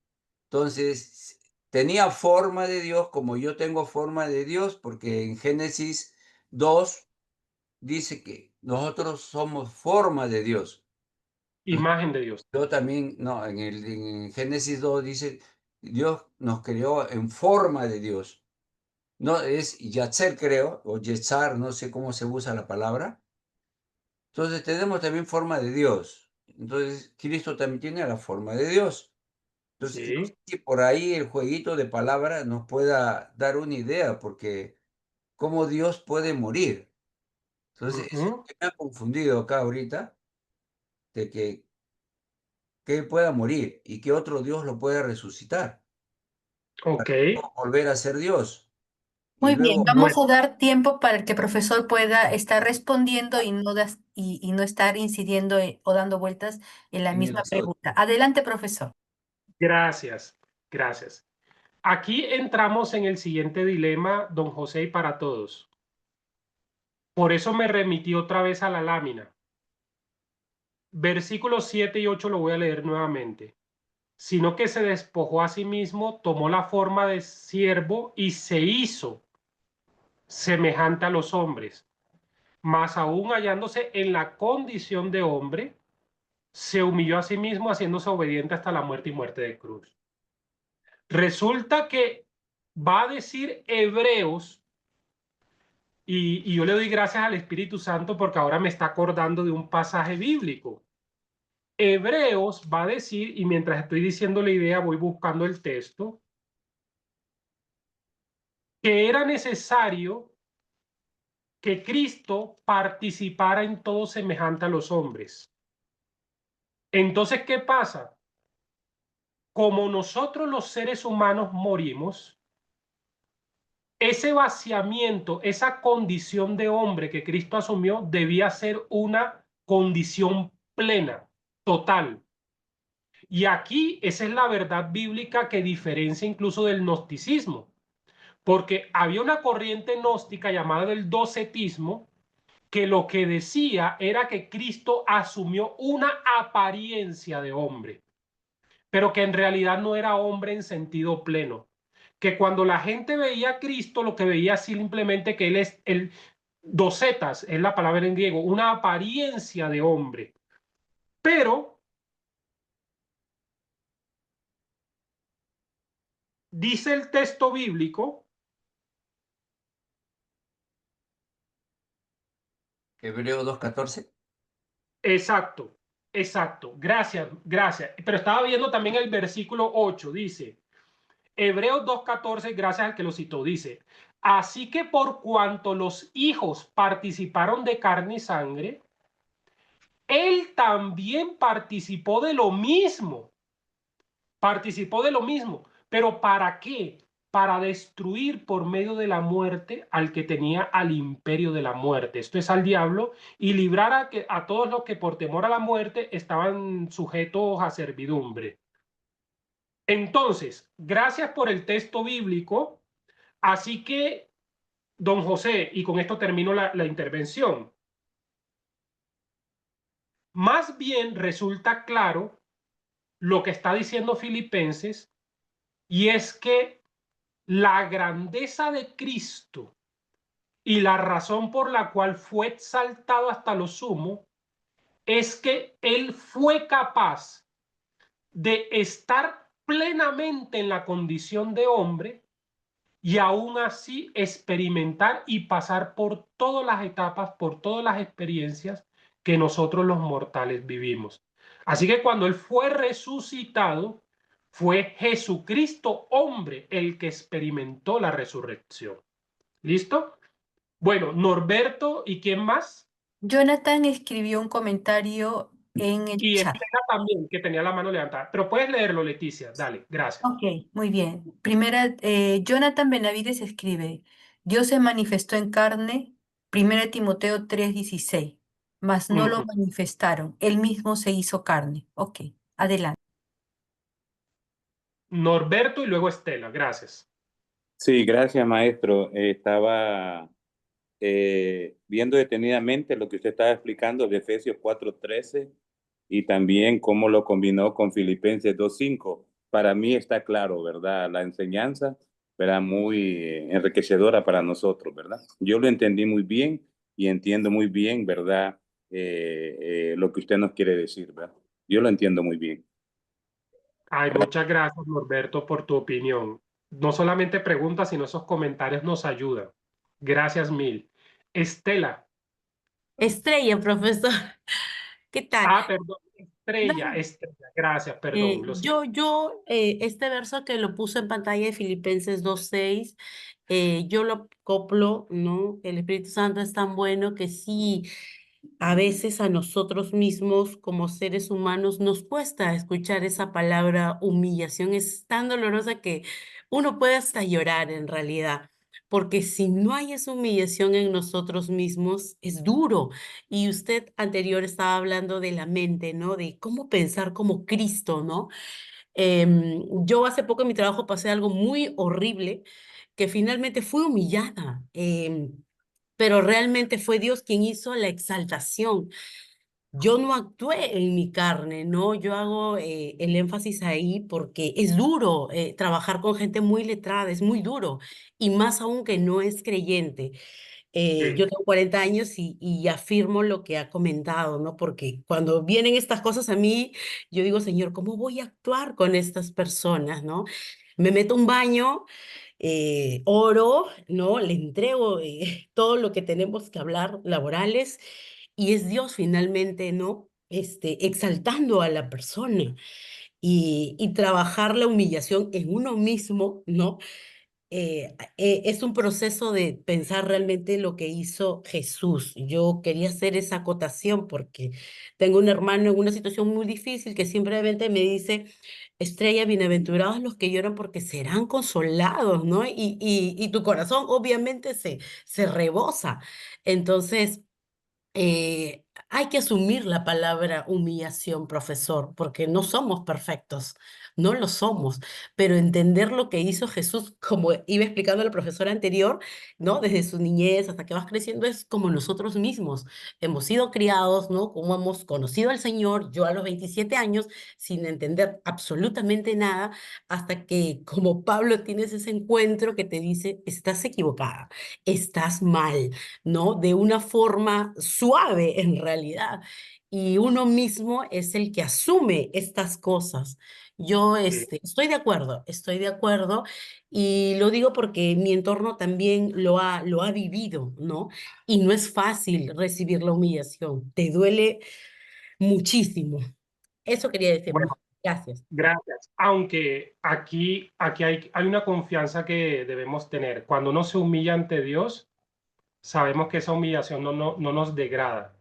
tenía forma de Dios como yo tengo forma de Dios, porque en Génesis 2 dice que nosotros somos forma de Dios. Entonces, Imagen de Dios. yo también, no, en Génesis 2 dice, Dios nos creó en forma de Dios. No, es Yatzer, creo, o Yetzar, no sé cómo se usa la palabra. Entonces tenemos también forma de Dios. Entonces Cristo también tiene la forma de Dios. Entonces, no sé Sí. si por ahí el jueguito de palabras nos pueda dar una idea, porque cómo Dios puede morir. Entonces, eso es lo Ujú. que me ha confundido acá ahorita, de que él pueda morir y que otro Dios lo pueda resucitar Ok. para volver a ser Dios. Y Muy bien, luego, vamos Bueno, a dar tiempo para que el profesor pueda estar respondiendo y no estar incidiendo o dando vueltas en la en el misma asunto, pregunta. Adelante, profesor. gracias. Gracias. Aquí entramos en el siguiente dilema, don José, y para todos. Por eso me remití otra vez a la lámina. Versículos 7 y 8 lo voy a leer nuevamente. Sino que se despojó a sí mismo, tomó la forma de siervo y se hizo semejante a los hombres. Mas aún hallándose en la condición de hombre, se humilló a sí mismo, haciéndose obediente hasta la muerte y muerte de cruz. Resulta que va a decir Hebreos, y yo le doy gracias al Espíritu Santo porque ahora me está acordando de un pasaje bíblico. Hebreos va a decir, y mientras estoy diciendo la idea, voy buscando el texto, que era necesario que Cristo participara en todo semejante a los hombres. Entonces, ¿qué pasa? Como nosotros los seres humanos morimos, ese vaciamiento, esa condición de hombre que Cristo asumió, debía ser una condición plena, total. Y aquí esa es la verdad bíblica que diferencia incluso del gnosticismo, porque había una corriente gnóstica llamada del docetismo, que lo que decía era que Cristo asumió una apariencia de hombre, pero que en realidad no era hombre en sentido pleno. Que cuando la gente veía a Cristo, lo que veía simplemente que él es el docetas, es la palabra en griego, una apariencia de hombre. Pero dice el texto bíblico, Hebreo 2:14. exacto, exacto, gracias, gracias. Pero estaba viendo también el versículo 8, dice, Hebreos 2:14, gracias al que lo citó, dice, así que por cuanto los hijos participaron de carne y sangre, él también participó de lo mismo, participó de lo mismo, pero ¿para qué? Para destruir por medio de la muerte al que tenía al imperio de la muerte, esto es al diablo, y librar a todos los que por temor a la muerte estaban sujetos a servidumbre. Entonces, gracias por el texto bíblico. Así que, don José, y con esto termino la intervención, más bien resulta claro lo que está diciendo Filipenses, y es que la grandeza de Cristo y la razón por la cual fue exaltado hasta lo sumo es que Él fue capaz de estar plenamente en la condición de hombre y aún así experimentar y pasar por todas las etapas, por todas las experiencias que nosotros los mortales vivimos. Así que cuando Él fue resucitado, fue Jesucristo hombre el que experimentó la resurrección. ¿Listo? Bueno, Norberto, ¿y quién más? Jonathan escribió un comentario en el Y chat. Estela también, que tenía la mano levantada. Pero puedes leerlo, Leticia. Dale, gracias. Ok, muy bien. Primera, Jonathan Benavides escribe, Dios se manifestó en carne, 1 Timoteo 3:16, mas no lo Ujú. manifestaron, él mismo se hizo carne. Ok, adelante. Norberto y luego Estela, gracias. Sí, gracias, maestro. Estaba viendo detenidamente lo que usted estaba explicando de Efesios 4:13 y también cómo lo combinó con Filipenses 2:5. Para mí está claro, ¿verdad? La enseñanza, ¿verdad? Muy enriquecedora para nosotros, ¿verdad? Yo lo entendí muy bien y entiendo muy bien, ¿verdad? Lo que usted nos quiere decir, ¿verdad? Yo lo entiendo muy bien. Ay, muchas gracias, Norberto, por tu opinión. No solamente preguntas, sino esos comentarios nos ayudan. Gracias mil. Estela. Estrella, profesor. ¿Qué tal? Perdón. Estrella, No, Estrella. Gracias, perdón. Lo siento. este verso que lo puse en pantalla de Filipenses 2:6, yo lo coplo, ¿no? El Espíritu Santo es tan bueno que sí, a veces a nosotros mismos como seres humanos nos cuesta escuchar esa palabra humillación. Es tan dolorosa que uno puede hasta llorar en realidad. Porque si no hay esa humillación en nosotros mismos, es duro. Y usted anterior estaba hablando de la mente, ¿no? De cómo pensar como Cristo, ¿no? Yo hace poco en mi trabajo pasé algo muy horrible, que finalmente fui humillada, pero realmente fue Dios quien hizo la exaltación. Yo no actué en mi carne, ¿no? Yo hago el énfasis ahí porque es duro trabajar con gente muy letrada, es muy duro, y más aún que no es creyente. Yo Sí. tengo 40 años y afirmo lo que ha comentado, ¿no? Porque cuando vienen estas cosas a mí, yo digo, Señor, ¿cómo voy a actuar con estas personas, ¿no? Me meto a un baño, oro, ¿no? Le entrego todo lo que tenemos que hablar laborales y es Dios finalmente, ¿no? Exaltando a la persona y trabajar la humillación en uno mismo, ¿no? Es un proceso de pensar realmente lo que hizo Jesús. Yo quería hacer esa acotación porque tengo un hermano en una situación muy difícil que simplemente me dice, Estrella, bienaventurados los que lloran porque serán consolados, ¿no? Y tu corazón obviamente se rebosa. Entonces, hay que asumir la palabra humillación, profesor, porque no somos perfectos, no lo somos, pero entender lo que hizo Jesús, como iba explicando la profesora anterior, ¿no? Desde su niñez hasta que vas creciendo, es como nosotros mismos. Hemos sido criados, ¿no? Como hemos conocido al Señor, yo a los 27 años, sin entender absolutamente nada, hasta que, como Pablo, tienes ese encuentro que te dice, estás equivocada, estás mal, ¿no? De una forma suave en realidad. Y uno mismo es el que asume estas cosas. Yo Sí. estoy de acuerdo y lo digo porque mi entorno también lo ha vivido, ¿no? Y no es fácil recibir la humillación, te duele muchísimo. Eso quería decir, Bueno, profe. Gracias. gracias. Aunque aquí hay una confianza que debemos tener. Cuando uno se humilla ante Dios, sabemos que esa humillación no nos degrada,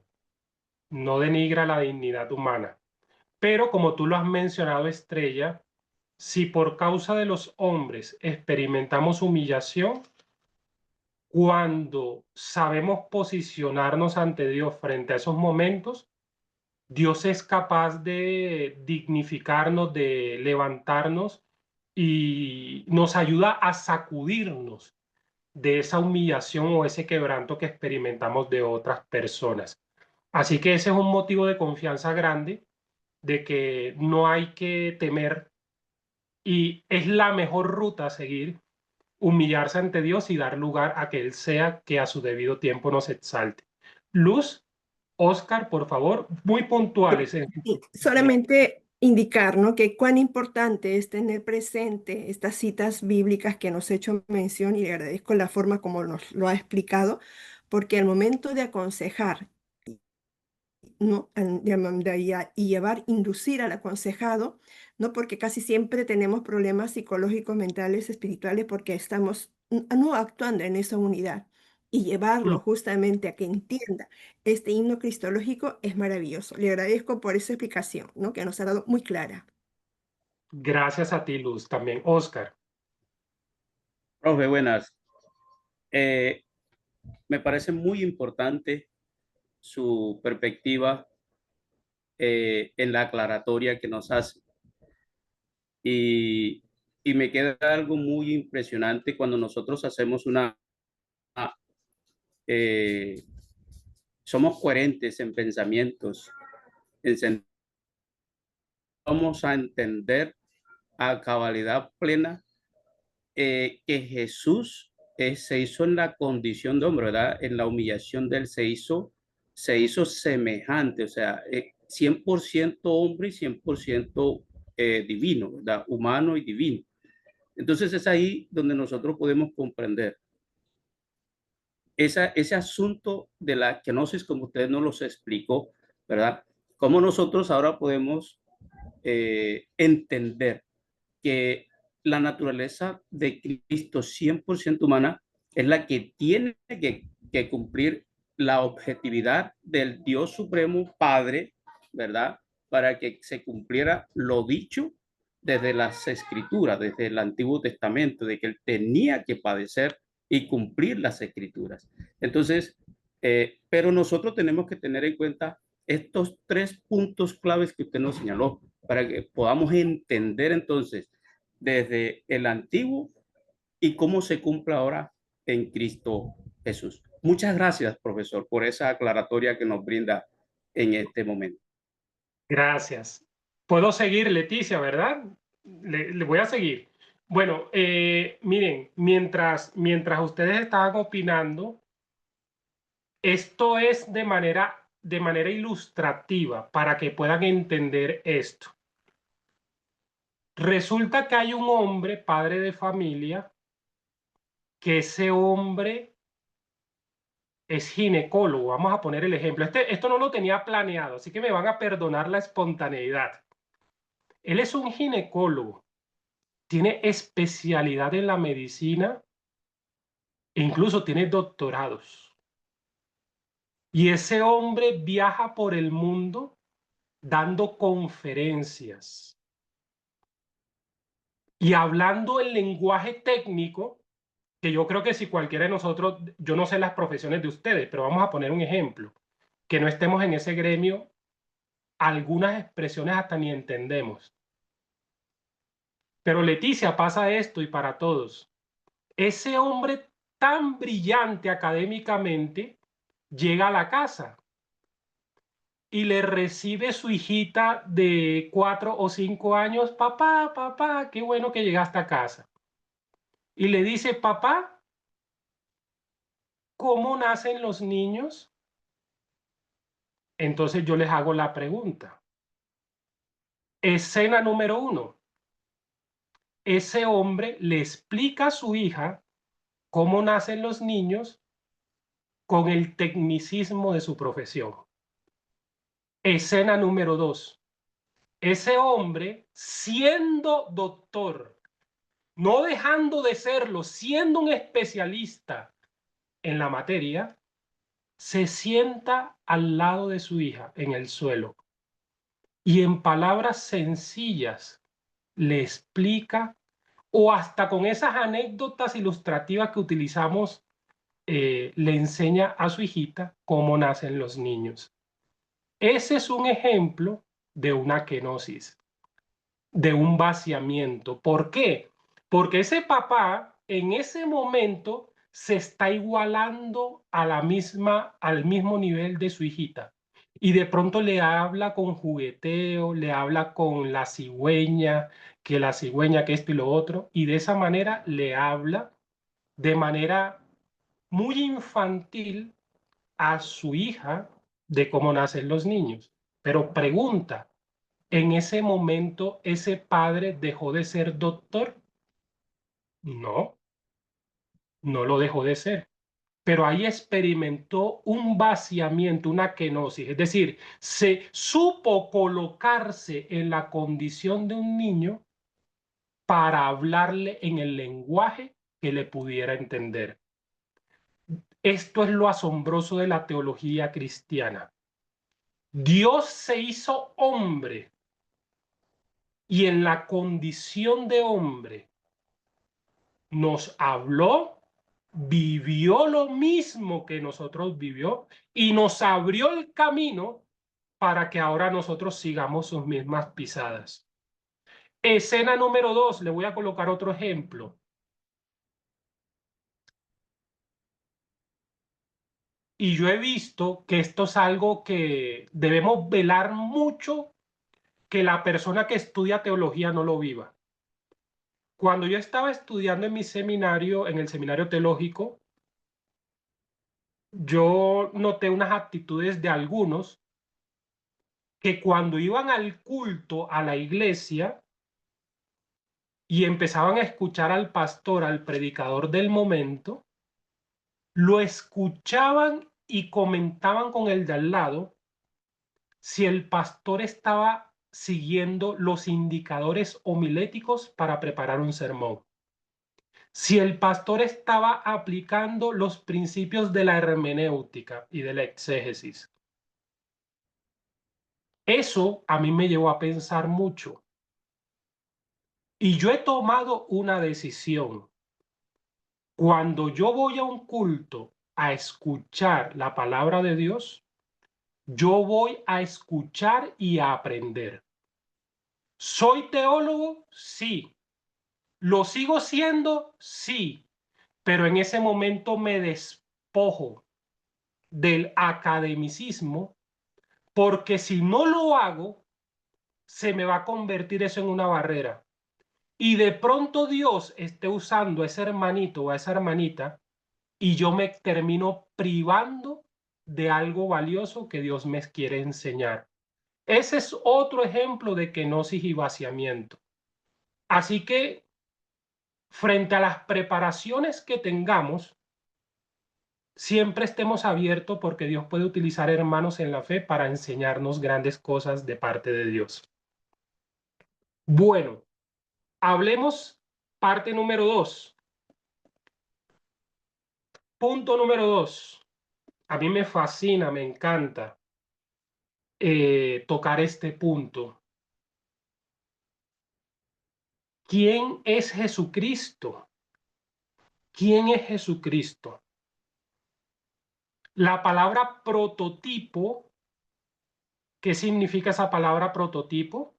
no denigra la dignidad humana. Pero como tú lo has mencionado, Estrella, si por causa de los hombres experimentamos humillación, cuando sabemos posicionarnos ante Dios frente a esos momentos, Dios es capaz de dignificarnos, de levantarnos y nos ayuda a sacudirnos de esa humillación o ese quebranto que experimentamos de otras personas. Así que ese es un motivo de confianza grande, de que no hay que temer y es la mejor ruta a seguir, humillarse ante Dios y dar lugar a que Él sea que a su debido tiempo nos exalte. Luz, Oscar, por favor, muy puntuales. Sí, solamente indicar, ¿no?, que cuán importante es tener presente estas citas bíblicas que nos ha hecho mención, y le agradezco la forma como nos lo ha explicado, porque al momento de aconsejar, ¿no?, y llevar, inducir al aconsejado, ¿no?, porque casi siempre tenemos problemas psicológicos, mentales, espirituales, porque estamos no actuando en esa unidad. Y llevarlo justamente a que entienda este himno cristológico es maravilloso. Le agradezco por esa explicación, ¿no?, que nos ha dado muy clara. Gracias a ti, Luz, también. Oscar. Profe, buenas. Me parece muy importante su perspectiva en la aclaratoria que nos hace. Y me queda algo muy impresionante cuando nosotros hacemos somos coherentes en pensamientos, vamos a entender a cabalidad plena que Jesús se hizo en la condición de hombre, ¿verdad? En la humillación de él se hizo semejante, o sea, 100% hombre y 100% divino, ¿verdad? Humano y divino. Entonces es ahí donde nosotros podemos comprender ese asunto de la kenosis, como usted nos los explicó, ¿verdad? Cómo nosotros ahora podemos entender que la naturaleza de Cristo 100% humana es la que tiene que cumplir la objetividad del Dios Supremo Padre, ¿verdad? Para que se cumpliera lo dicho desde las Escrituras, desde el Antiguo Testamento, de que él tenía que padecer y cumplir las Escrituras. Entonces, pero nosotros tenemos que tener en cuenta estos 3 puntos claves que usted nos señaló para que podamos entender entonces desde el antiguo y cómo se cumple ahora en Cristo Jesús. Muchas gracias, profesor, por esa aclaratoria que nos brinda en este momento. Gracias. Puedo seguir, Leticia, ¿verdad? Le voy a seguir. Bueno, miren, mientras ustedes estaban opinando, esto es de manera ilustrativa para que puedan entender esto. Resulta que hay un hombre, padre de familia, que ese hombre es ginecólogo. Vamos a poner el ejemplo. Esto no lo tenía planeado, así que me van a perdonar la espontaneidad. Él es un ginecólogo, tiene especialidad en la medicina e incluso tiene doctorados. Y ese hombre viaja por el mundo dando conferencias y hablando el lenguaje técnico, que yo creo que si cualquiera de nosotros, yo no sé las profesiones de ustedes, pero vamos a poner un ejemplo, que no estemos en ese gremio, algunas expresiones hasta ni entendemos. Pero Leticia, pasa esto y para todos. Ese hombre tan brillante académicamente llega a la casa y le recibe su hijita de 4 o 5 años, papá, papá, qué bueno que llegaste a casa. Y le dice, papá, ¿cómo nacen los niños? Entonces yo les hago la pregunta. Escena número 1. Ese hombre le explica a su hija cómo nacen los niños con el tecnicismo de su profesión. Escena número 2. Ese hombre, siendo doctor, no dejando de serlo, siendo un especialista en la materia, se sienta al lado de su hija en el suelo y en palabras sencillas le explica, o hasta con esas anécdotas ilustrativas que utilizamos, le enseña a su hijita cómo nacen los niños. Ese es un ejemplo de una kenosis, de un vaciamiento. ¿Por qué? Porque ese papá en ese momento se está igualando a al mismo nivel de su hijita. Y de pronto le habla con jugueteo, le habla con la cigüeña, que esto y lo otro, y de esa manera le habla de manera muy infantil a su hija de cómo nacen los niños. Pero pregunta, ¿en ese momento ese padre dejó de ser doctor? No, no lo dejó de ser. Pero ahí experimentó un vaciamiento, una kenosis. Es decir, se supo colocarse en la condición de un niño para hablarle en el lenguaje que le pudiera entender. Esto es lo asombroso de la teología cristiana. Dios se hizo hombre y en la condición de hombre nos habló, vivió lo mismo que nosotros vivió y nos abrió el camino para que ahora nosotros sigamos sus mismas pisadas. Escena número 2, le voy a colocar otro ejemplo. Y yo he visto que esto es algo que debemos velar mucho, que la persona que estudia teología no lo viva. Cuando yo estaba estudiando en mi seminario, en el seminario teológico, yo noté unas actitudes de algunos que cuando iban al culto, a la iglesia, y empezaban a escuchar al pastor, al predicador del momento, lo escuchaban y comentaban con el de al lado si el pastor estaba siguiendo los indicadores homiléticos para preparar un sermón, si el pastor estaba aplicando los principios de la hermenéutica y de la exégesis. Eso a mí me llevó a pensar mucho. Y yo he tomado una decisión. Cuando yo voy a un culto a escuchar la palabra de Dios, yo voy a escuchar y a aprender. ¿Soy teólogo? Sí. ¿Lo sigo siendo? Sí. Pero en ese momento me despojo del academicismo, porque si no lo hago, se me va a convertir eso en una barrera. Y de pronto Dios esté usando a ese hermanito o a esa hermanita y yo me termino privando de algo valioso que Dios me quiere enseñar. Ese es otro ejemplo de kenosis y vaciamiento. Así que frente a las preparaciones que tengamos, siempre estemos abiertos porque Dios puede utilizar hermanos en la fe para enseñarnos grandes cosas de parte de Dios. Bueno, hablemos parte número 2. Punto número 2. A mí me fascina, me encanta tocar este punto. ¿Quién es Jesucristo? ¿Quién es Jesucristo? La palabra prototipo, ¿qué significa esa palabra prototipo?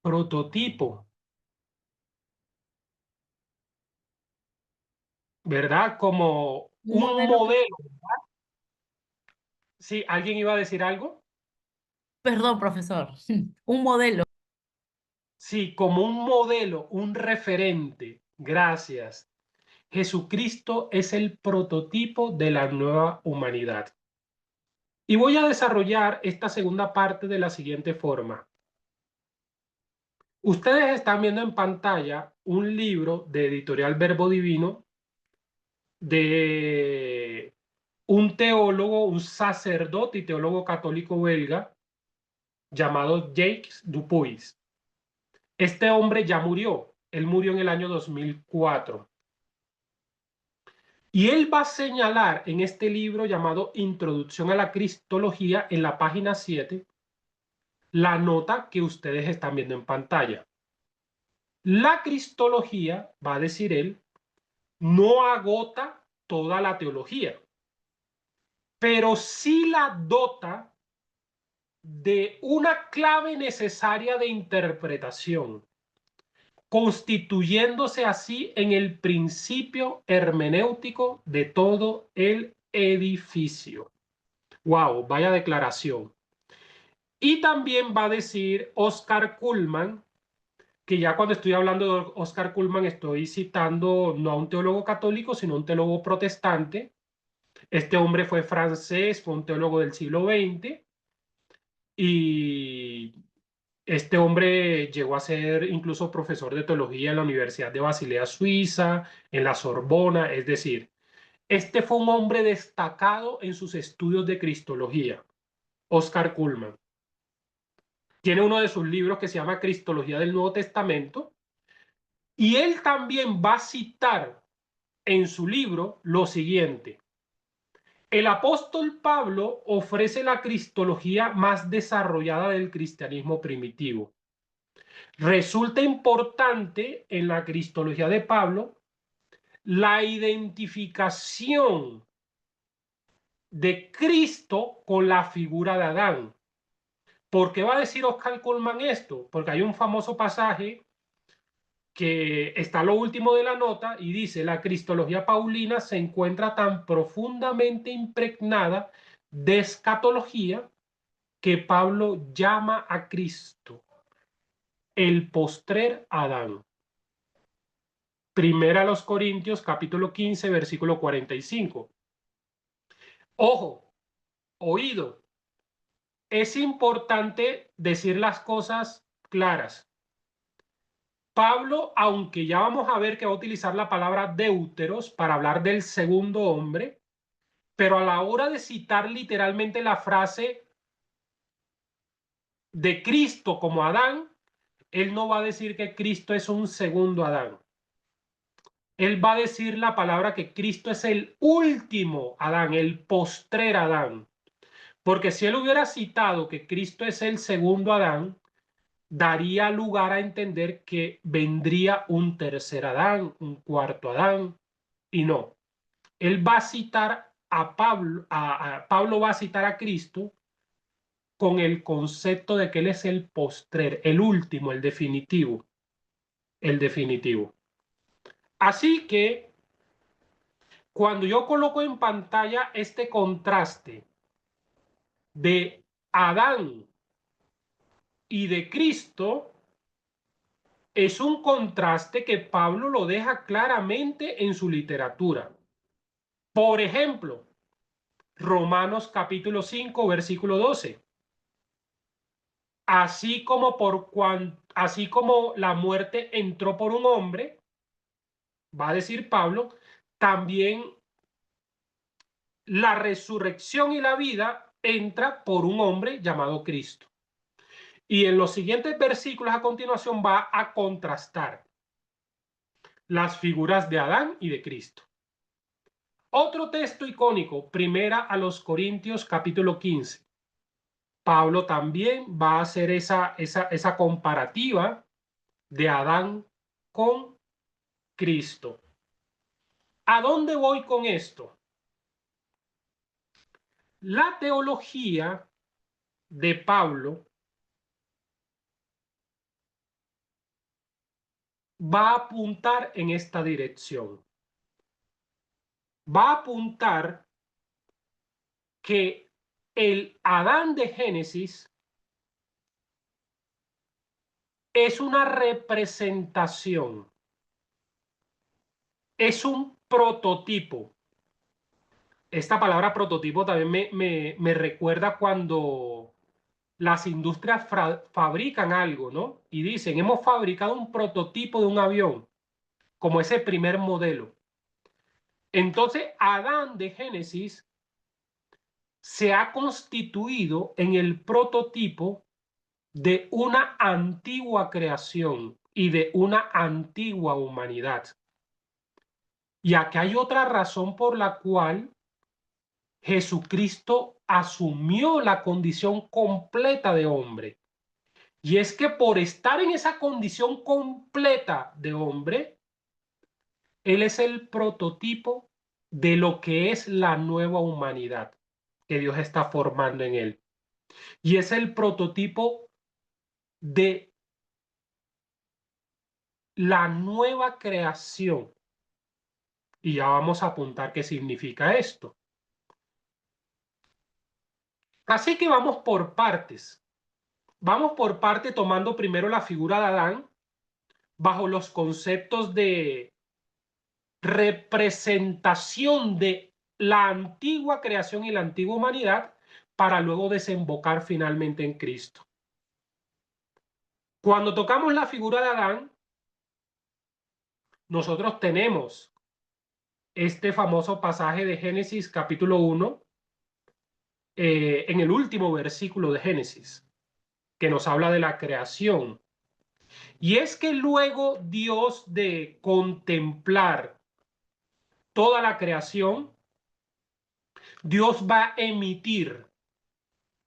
Prototipo, ¿verdad? Como un modelo. Sí, ¿alguien iba a decir algo? Perdón, profesor. Un modelo. Sí, como un modelo, un referente. Gracias. Jesucristo es el prototipo de la nueva humanidad. Y voy a desarrollar esta segunda parte de la siguiente forma. Ustedes están viendo en pantalla un libro de Editorial Verbo Divino de un teólogo, un sacerdote y teólogo católico belga llamado Jacques Dupuis. Este hombre ya murió. Él murió en el año 2004. Y él va a señalar en este libro llamado Introducción a la Cristología, en la página 7, la nota que ustedes están viendo en pantalla. La cristología, va a decir él, no agota toda la teología, pero sí la dota de una clave necesaria de interpretación, constituyéndose así en el principio hermenéutico de todo el edificio. ¡Wow! Vaya declaración. Y también va a decir Oscar Cullmann, que ya cuando estoy hablando de Oscar Cullmann estoy citando no a un teólogo católico, sino a un teólogo protestante. Este hombre fue francés, fue un teólogo del siglo XX, y este hombre llegó a ser incluso profesor de teología en la Universidad de Basilea, Suiza, en la Sorbona. Es decir, este fue un hombre destacado en sus estudios de cristología, Oscar Cullmann. Tiene uno de sus libros que se llama Cristología del Nuevo Testamento, y él también va a citar en su libro lo siguiente: el apóstol Pablo ofrece la cristología más desarrollada del cristianismo primitivo. Resulta importante en la cristología de Pablo la identificación de Cristo con la figura de Adán. ¿Por qué va a decir Oscar Cullmann esto? Porque hay un famoso pasaje que está lo último de la nota y dice: la cristología paulina se encuentra tan profundamente impregnada de escatología que Pablo llama a Cristo el postrer Adán. Primera a los Corintios, capítulo 15, versículo 45. Ojo, oído. Es importante decir las cosas claras. Pablo, aunque ya vamos a ver que va a utilizar la palabra deuteros para hablar del segundo hombre, pero a la hora de citar literalmente la frase de Cristo como Adán, él no va a decir que Cristo es un segundo Adán. Él va a decir la palabra que Cristo es el último Adán, el postrer Adán. Porque si él hubiera citado que Cristo es el segundo Adán, daría lugar a entender que vendría un tercer Adán, un cuarto Adán, y no. Él va a citar a Pablo, Pablo va a citar a Cristo con el concepto de que él es el postrer, el último, el definitivo, el definitivo. Así que cuando yo coloco en pantalla este contraste de Adán y de Cristo, es un contraste que Pablo lo deja claramente en su literatura. Por ejemplo, Romanos capítulo 5, versículo 12. Así como la muerte entró por un hombre, va a decir Pablo, también la resurrección y la vida entra por un hombre llamado Cristo. Y en los siguientes versículos a continuación va a contrastar las figuras de Adán y de Cristo. Otro texto icónico, Primera a los Corintios capítulo 15. Pablo también va a hacer esa comparativa de Adán con Cristo. ¿A dónde voy con esto? La teología de Pablo va a apuntar en esta dirección. Va a apuntar que el Adán de Génesis es una representación, es un prototipo. Esta palabra prototipo también me recuerda cuando las industrias fabrican algo, ¿no? Y dicen: hemos fabricado un prototipo de un avión, como ese primer modelo. Entonces, Adán de Génesis se ha constituido en el prototipo de una antigua creación y de una antigua humanidad. Y aquí hay otra razón por la cual Jesucristo asumió la condición completa de hombre. Y es que por estar en esa condición completa de hombre, Él es el prototipo de lo que es la nueva humanidad que Dios está formando en Él. Y es el prototipo de la nueva creación. Y ya vamos a apuntar qué significa esto. Así que vamos por partes. Vamos por parte tomando primero la figura de Adán bajo los conceptos de representación de la antigua creación y la antigua humanidad para luego desembocar finalmente en Cristo. Cuando tocamos la figura de Adán, nosotros tenemos este famoso pasaje de Génesis capítulo 1, en el último versículo de Génesis, que nos habla de la creación. Y es que luego Dios de contemplar toda la creación, Dios va a emitir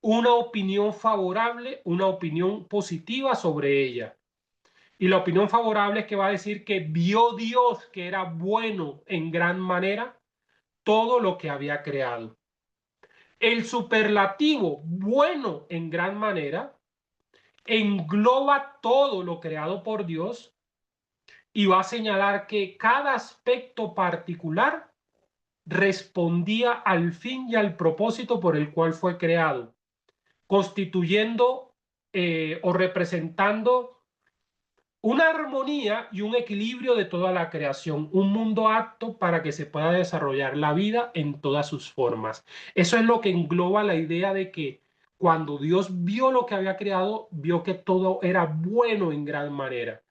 una opinión favorable, una opinión positiva sobre ella. Y la opinión favorable es que va a decir que vio Dios que era bueno en gran manera todo lo que había creado. El superlativo bueno en gran manera engloba todo lo creado por Dios y va a señalar que cada aspecto particular respondía al fin y al propósito por el cual fue creado, constituyendo o representando una armonía y un equilibrio de toda la creación, un mundo apto para que se pueda desarrollar la vida en todas sus formas. Eso es lo que engloba la idea de que cuando Dios vio lo que había creado, vio que todo era bueno en gran manera.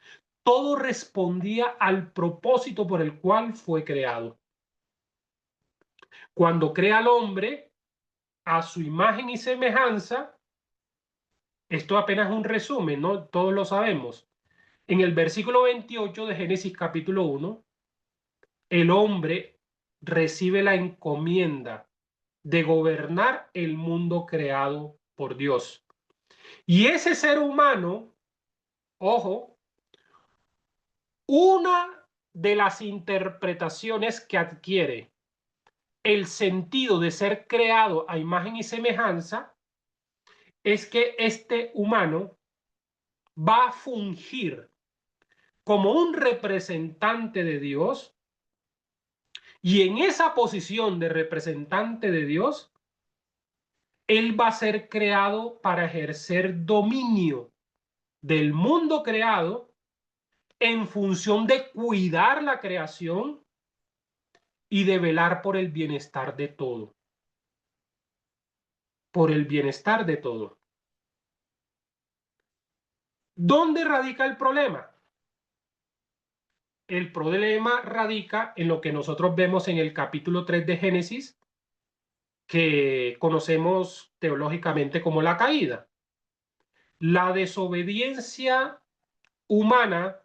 Todo respondía al propósito por el cual fue creado. Cuando crea al hombre a su imagen y semejanza, esto apenas es un resumen, ¿no? Todos lo sabemos. En el versículo 28 de Génesis capítulo 1, el hombre recibe la encomienda de gobernar el mundo creado por Dios. Y ese ser humano, ojo, una de las interpretaciones que adquiere el sentido de ser creado a imagen y semejanza es que este humano va a fungir como un representante de Dios, y en esa posición de representante de Dios, él va a ser creado para ejercer dominio del mundo creado en función de cuidar la creación y de velar por el bienestar de todo. Por el bienestar de todo. ¿Dónde radica el problema? El problema radica en lo que nosotros vemos en el capítulo 3 de Génesis, que conocemos teológicamente como la caída. La desobediencia humana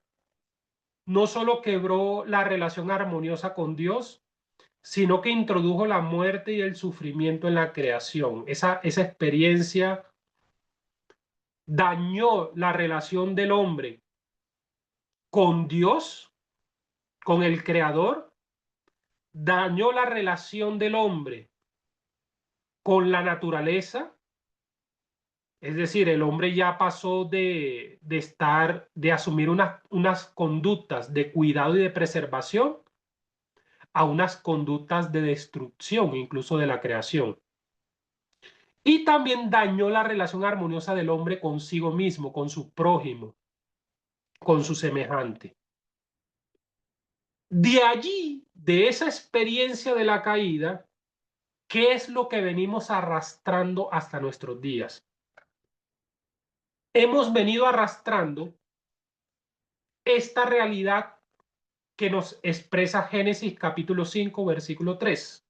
no solo quebró la relación armoniosa con Dios, sino que introdujo la muerte y el sufrimiento en la creación. Esa experiencia dañó la relación del hombre con Dios, con el Creador, dañó la relación del hombre con la naturaleza. Es decir, el hombre ya pasó de asumir unas conductas de cuidado y de preservación a unas conductas de destrucción, incluso de la creación. Y también dañó la relación armoniosa del hombre consigo mismo, con su prójimo, con su semejante. De allí, de esa experiencia de la caída, ¿qué es lo que venimos arrastrando hasta nuestros días? Hemos venido arrastrando esta realidad que nos expresa Génesis capítulo 5, versículo 3.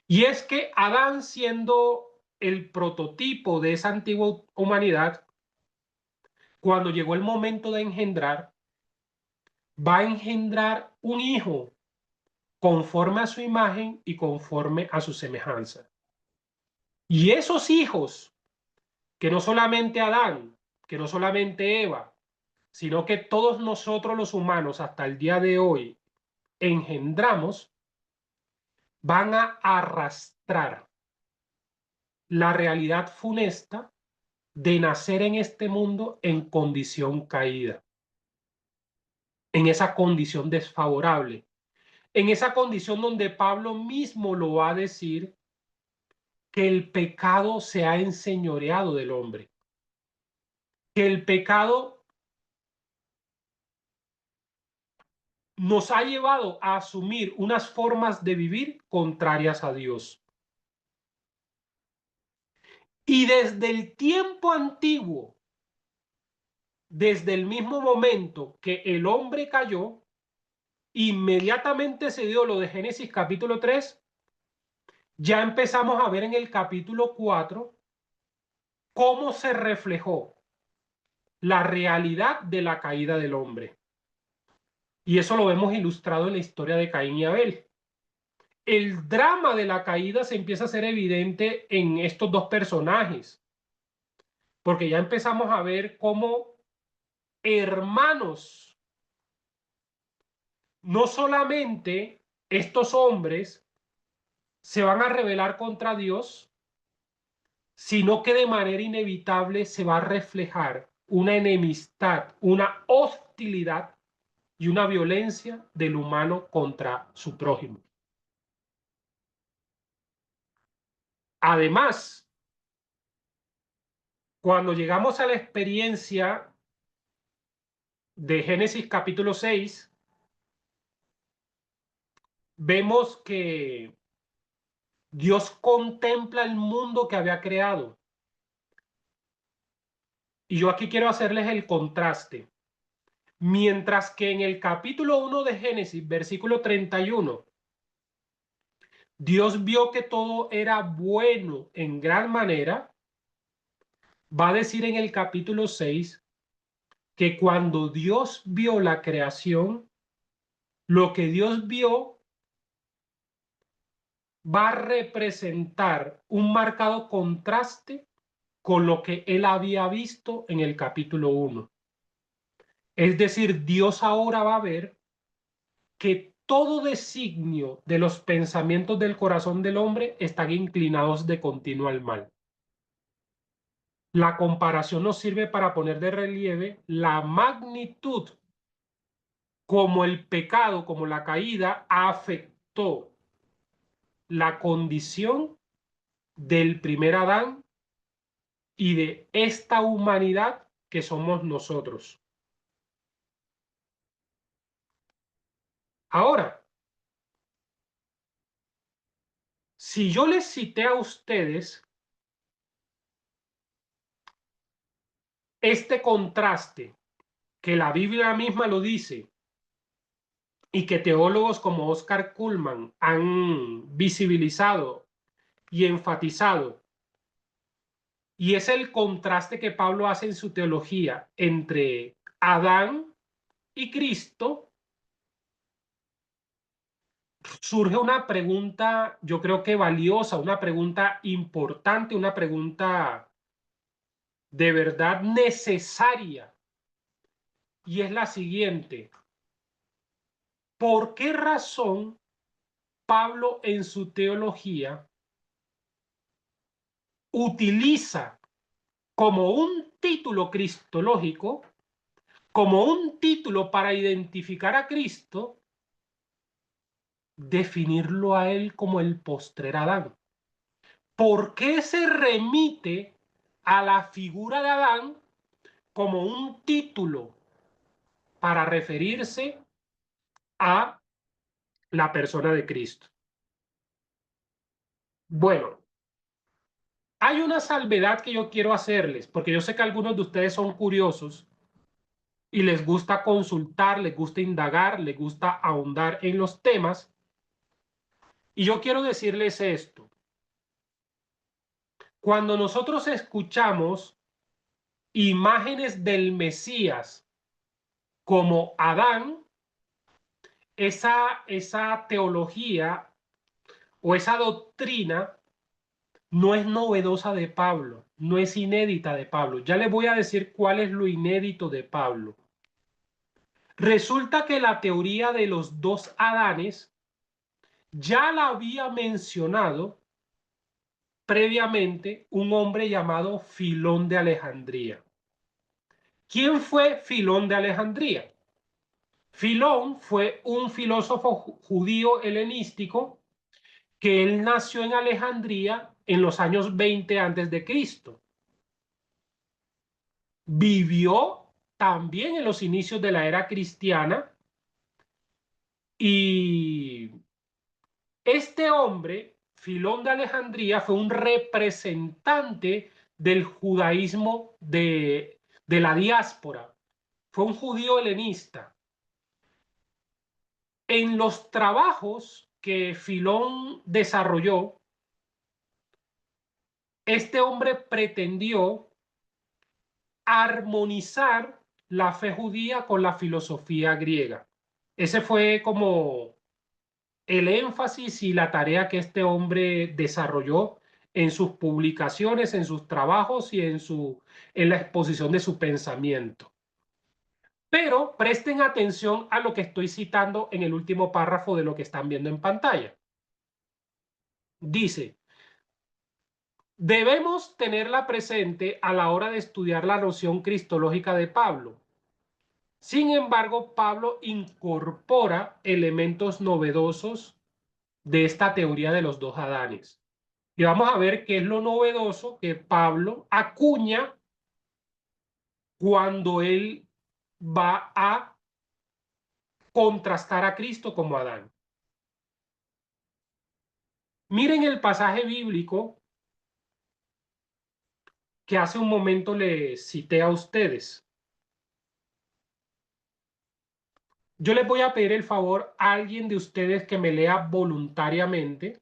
Y es que Adán, siendo el prototipo de esa antigua humanidad, cuando llegó el momento de engendrar, va a engendrar un hijo conforme a su imagen y conforme a su semejanza. Y esos hijos, que no solamente Adán, que no solamente Eva, sino que todos nosotros los humanos hasta el día de hoy engendramos, van a arrastrar la realidad funesta de nacer en este mundo en condición caída, en esa condición desfavorable, en esa condición donde Pablo mismo lo va a decir, que el pecado se ha enseñoreado del hombre, que el pecado nos ha llevado a asumir unas formas de vivir contrarias a Dios. Y desde el tiempo antiguo, desde el mismo momento que el hombre cayó, inmediatamente se dio lo de Génesis capítulo 3, ya empezamos a ver en el capítulo 4 cómo se reflejó la realidad de la caída del hombre. Y eso lo vemos ilustrado en la historia de Caín y Abel. El drama de la caída se empieza a hacer evidente en estos dos personajes, porque ya empezamos a ver cómo hermanos, no solamente estos hombres se van a rebelar contra Dios, sino que de manera inevitable se va a reflejar una enemistad, una hostilidad y una violencia del humano contra su prójimo. Además, cuando llegamos a la experiencia de Génesis capítulo 6, vemos que Dios contempla el mundo que había creado. Y yo aquí quiero hacerles el contraste. Mientras que en el capítulo 1 de Génesis, versículo 31, Dios vio que todo era bueno en gran manera, va a decir en el capítulo 6 que cuando Dios vio la creación, lo que Dios vio va a representar un marcado contraste con lo que él había visto en el capítulo 1. Es decir, Dios ahora va a ver que todo designio de los pensamientos del corazón del hombre están inclinados de continuo al mal. La comparación nos sirve para poner de relieve la magnitud como el pecado, como la caída, afectó la condición del primer Adán y de esta humanidad que somos nosotros. Ahora, si yo les cité a ustedes este contraste, que la Biblia misma lo dice, y que teólogos como Oscar Cullmann han visibilizado y enfatizado, y es el contraste que Pablo hace en su teología entre Adán y Cristo, surge una pregunta, yo creo que valiosa, una pregunta importante, una pregunta de verdad necesaria, y es la siguiente: ¿por qué razón Pablo en su teología utiliza como un título cristológico, como un título para identificar a Cristo, definirlo a él como el postrer Adán? ¿Por qué se remite a la figura de Adán como un título para referirse a la persona de Cristo? Bueno, hay una salvedad que yo quiero hacerles, porque yo sé que algunos de ustedes son curiosos y les gusta consultar, les gusta indagar, les gusta ahondar en los temas. Y yo quiero decirles esto: cuando nosotros escuchamos imágenes del Mesías como Adán, esa teología o esa doctrina no es novedosa de Pablo, no es inédita de Pablo. Ya les voy a decir cuál es lo inédito de Pablo. Resulta que la teoría de los dos Adanes ya la había mencionado previamente un hombre llamado Filón de Alejandría. ¿Quién fue Filón de Alejandría? Filón fue un filósofo judío helenístico que él nació en Alejandría en los años 20 antes de Cristo. Vivió también en los inicios de la era cristiana y este hombre, Filón de Alejandría, fue un representante del judaísmo de la diáspora. Fue un judío helenista. En los trabajos que Filón desarrolló, este hombre pretendió armonizar la fe judía con la filosofía griega. Ese fue como el énfasis y la tarea que este hombre desarrolló en sus publicaciones, en sus trabajos y en la exposición de su pensamiento. Pero presten atención a lo que estoy citando en el último párrafo de lo que están viendo en pantalla. Dice: debemos tenerla presente a la hora de estudiar la noción cristológica de Pablo. Sin embargo, Pablo incorpora elementos novedosos de esta teoría de los dos Adanes. Y vamos a ver qué es lo novedoso que Pablo acuña cuando él va a contrastar a Cristo como Adán. Miren el pasaje bíblico que hace un momento les cité a ustedes. Yo les voy a pedir el favor a alguien de ustedes que me lea voluntariamente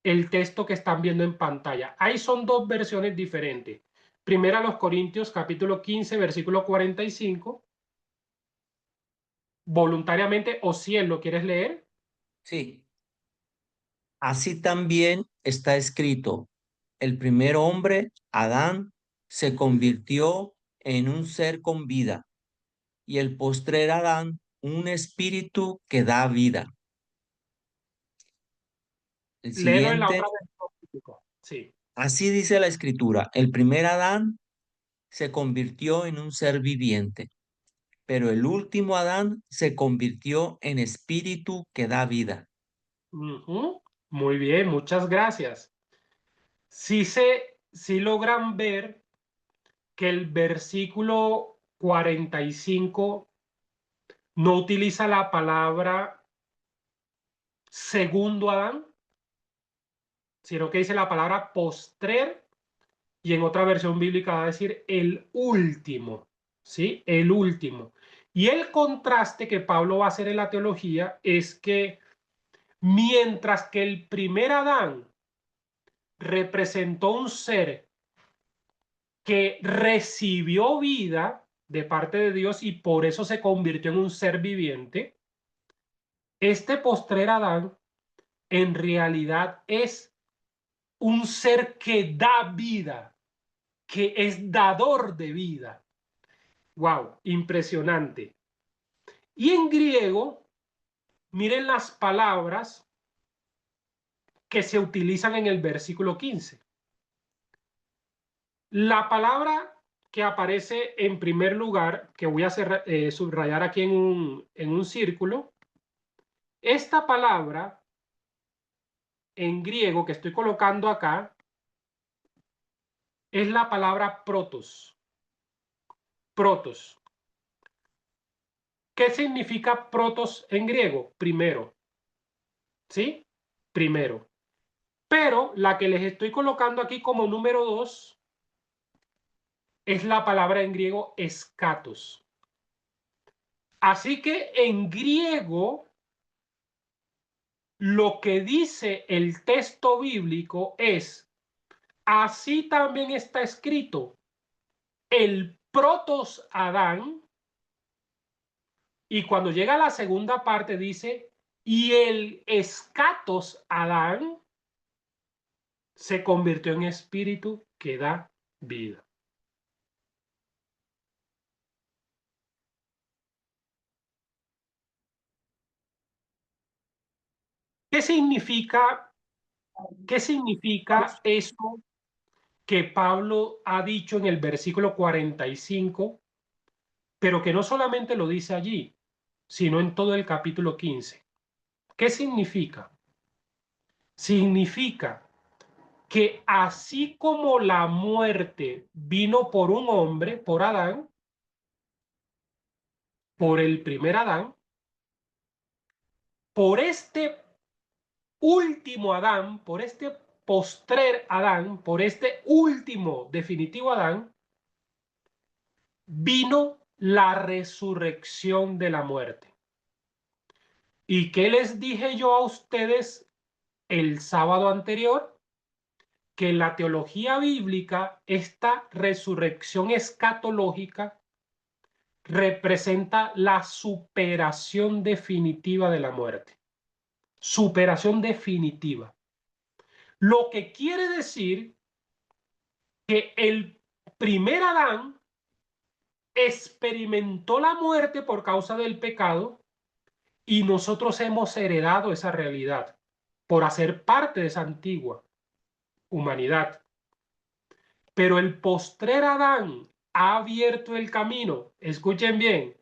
el texto que están viendo en pantalla. Ahí son dos versiones diferentes. Primera los Corintios capítulo 15 versículo 45. Voluntariamente, o si él lo quieres leer. Sí. Así también está escrito: el primer hombre, Adán, se convirtió en un ser con vida, y el postrer Adán, un espíritu que da vida. El Léelo en la siguiente, otra versión. Sí. así dice la escritura: el primer Adán se convirtió en un ser viviente, pero el último Adán se convirtió en espíritu que da vida. Muy bien, muchas gracias. Sí logran ver que el versículo 45 no utiliza la palabra segundo Adán, sino que dice la palabra postrer, y en otra versión bíblica va a decir el último, ¿sí? El último. Y el contraste que Pablo va a hacer en la teología es que mientras que el primer Adán representó un ser que recibió vida de parte de Dios y por eso se convirtió en un ser viviente, este postrer Adán en realidad es un ser que da vida, que es dador de vida. ¡Wow! Impresionante. Y en griego, miren las palabras que se utilizan en el versículo 15. La palabra que aparece en primer lugar, que voy a subrayar aquí en un círculo, esta palabra en griego que estoy colocando acá es la palabra protos. Protos. ¿Qué significa protos en griego? Primero. ¿Sí? Primero. Pero la que les estoy colocando aquí como número 2 es la palabra en griego escatos. Así que en griego lo que dice el texto bíblico es: así también está escrito, el protos Adán Y cuando llega a la segunda parte dice, y el escatos Adán se convirtió en espíritu que da vida. ¿Qué significa eso que Pablo ha dicho en el versículo 45, pero que no solamente lo dice allí, sino en todo el capítulo 15? ¿Qué significa? Significa que así como la muerte vino por un hombre, por Adán, por el primer Adán, por este último Adán, por este postrer Adán, por este último definitivo Adán, vino la resurrección de la muerte. ¿Y qué les dije yo a ustedes el sábado anterior? Que en la teología bíblica esta resurrección escatológica representa la superación definitiva de la muerte. Superación definitiva. Lo que quiere decir que el primer Adán experimentó la muerte por causa del pecado y nosotros hemos heredado esa realidad por hacer parte de esa antigua humanidad. Pero el postrer Adán ha abierto el camino, escuchen bien,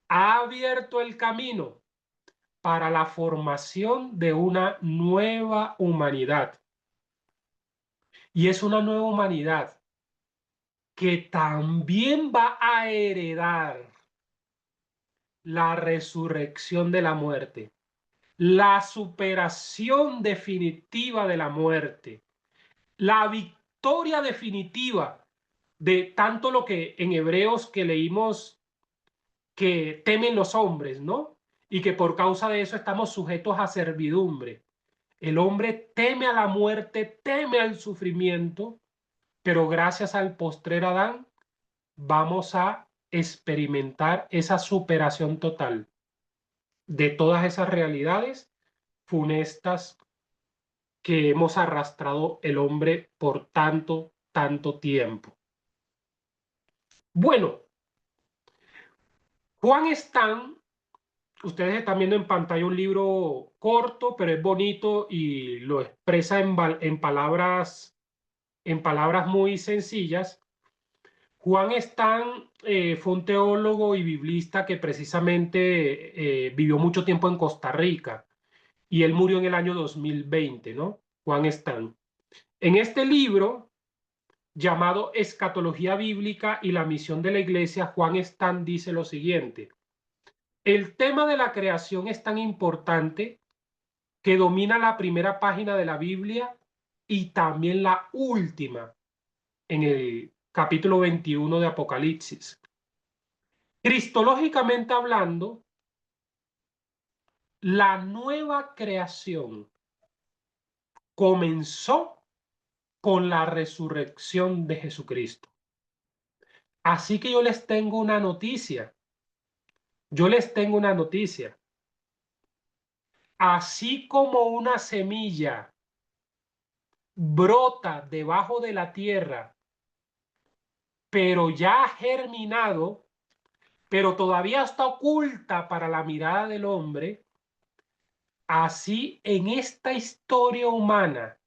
ha abierto el camino para la formación de una nueva humanidad. Y es una nueva humanidad que también va a heredar la resurrección de la muerte, la superación definitiva de la muerte, la victoria definitiva de tanto lo que en Hebreos que leímos que temen los hombres, ¿no? Y que por causa de eso estamos sujetos a servidumbre. El hombre teme a la muerte, teme al sufrimiento, pero gracias al postrer Adán vamos a experimentar esa superación total de todas esas realidades funestas que hemos arrastrado el hombre por tanto tiempo. Bueno, Juan Stan, ustedes están viendo en pantalla un libro corto, pero es bonito y lo expresa en palabras muy sencillas. Juan Stan fue un teólogo y biblista que precisamente vivió mucho tiempo en Costa Rica y él murió en el año 2020, ¿no? Juan Stan. En este libro, llamado Escatología Bíblica y la misión de la Iglesia, Juan Stan dice lo siguiente: el tema de la creación es tan importante que domina la primera página de la Biblia y también la última en el capítulo 21 de Apocalipsis. Cristológicamente hablando, la nueva creación comenzó con la resurrección de Jesucristo. Así que yo les tengo una noticia. Así como una semilla brota debajo de la tierra, pero ya ha germinado, pero todavía está oculta para la mirada del hombre, así en esta historia humana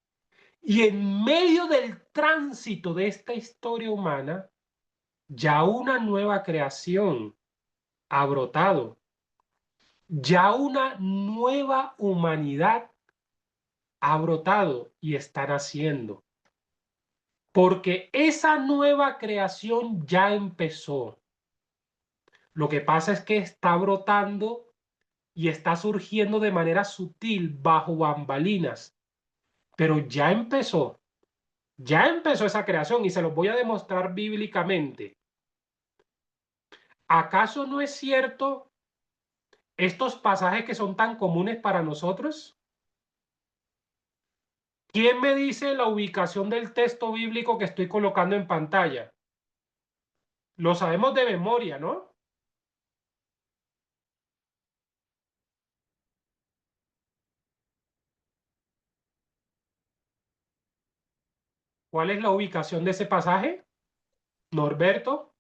y en medio del tránsito de esta historia humana, ya una nueva creación ha brotado. Ya una nueva humanidad ha brotado y está naciendo. Porque esa nueva creación ya empezó. Lo que pasa es que está brotando y está surgiendo de manera sutil bajo bambalinas. Pero ya empezó esa creación y se los voy a demostrar bíblicamente. ¿Acaso no es cierto estos pasajes que son tan comunes para nosotros? ¿Quién me dice la ubicación del texto bíblico que estoy colocando en pantalla? Lo sabemos de memoria, ¿no? ¿Cuál es la ubicación de ese pasaje, Norberto?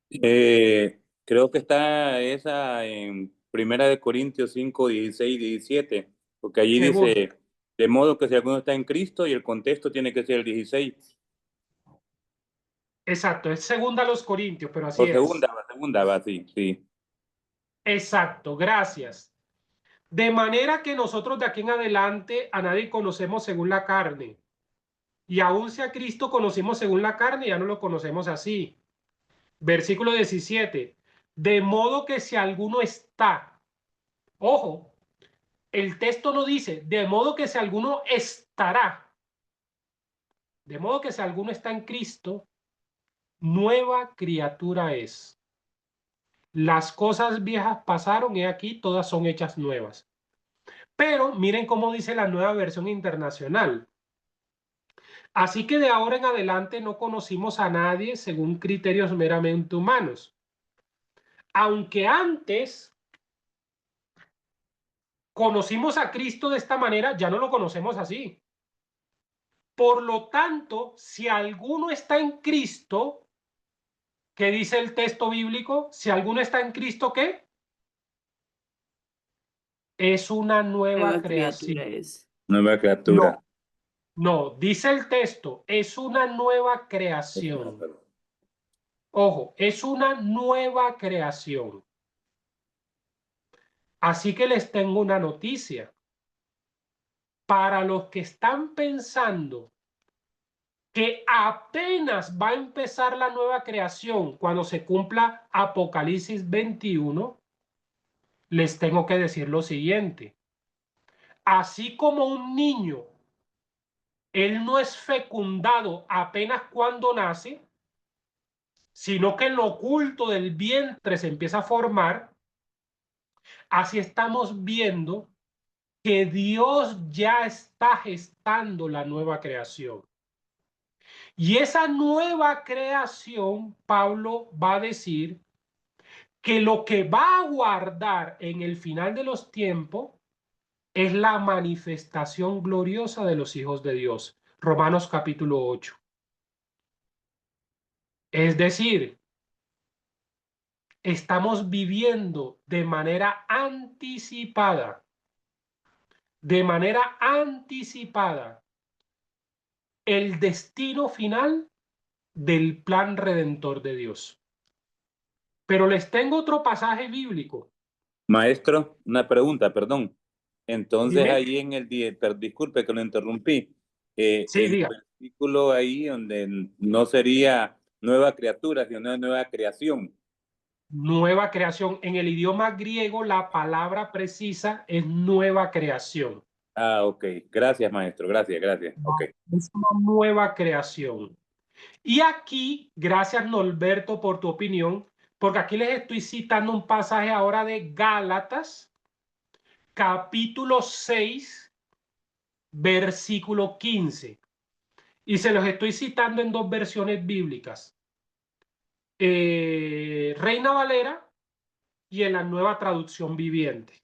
Creo que está esa en Primera de Corintios 5, 16 y 17, porque allí Segundo. dice, de modo que si alguno está en Cristo, y el contexto tiene que ser el 16. Exacto, es segunda a los Corintios, pero así O es. segunda va, sí, sí. Exacto, gracias. De manera que nosotros de aquí en adelante a nadie conocemos según la carne. Y aun si a Cristo conocimos según la carne, ya no lo conocemos así. Versículo 17. De modo que si alguno está, ojo, el texto no dice, de modo que si alguno estará, de modo que si alguno está en Cristo, nueva criatura es. Las cosas viejas pasaron y aquí todas son hechas nuevas. Pero miren cómo dice la nueva versión internacional. Así que de ahora en adelante no conocimos a nadie según criterios meramente humanos. Aunque antes conocimos a Cristo de esta manera, ya no lo conocemos así. Por lo tanto, si alguno está en Cristo, ¿qué dice el texto bíblico? Si alguno está en Cristo, ¿qué? Es una nueva Nueva creación. criatura es. Nueva criatura. No, dice el texto, es una nueva creación. Ojo, es una nueva creación. Así que les tengo una noticia. Para los que están pensando que apenas va a empezar la nueva creación cuando se cumpla Apocalipsis 21, les tengo que decir lo siguiente. Así como un niño, él no es fecundado apenas cuando nace, sino que en lo oculto del vientre se empieza a formar, así estamos viendo que Dios ya está gestando la nueva creación. Y esa nueva creación, Pablo va a decir que lo que va a guardar en el final de los tiempos es la manifestación gloriosa de los hijos de Dios. Romanos capítulo 8. Es decir, estamos viviendo de manera anticipada el destino final del plan redentor de Dios. Pero les tengo otro pasaje bíblico. Maestro, una pregunta, perdón. Entonces Dime. ahí en disculpe que lo interrumpí, Sí, el diga. versículo ahí donde no sería nueva criatura, sino nueva creación. Nueva creación. En el idioma griego la palabra precisa es nueva creación. Ah, ok. Gracias, maestro. Gracias. Ok. Es una nueva creación. Y aquí, gracias Norberto por tu opinión, porque aquí les estoy citando un pasaje ahora de Gálatas, capítulo 6, versículo 15. Y se los estoy citando en dos versiones bíblicas. Reina Valera y en la Nueva Traducción Viviente.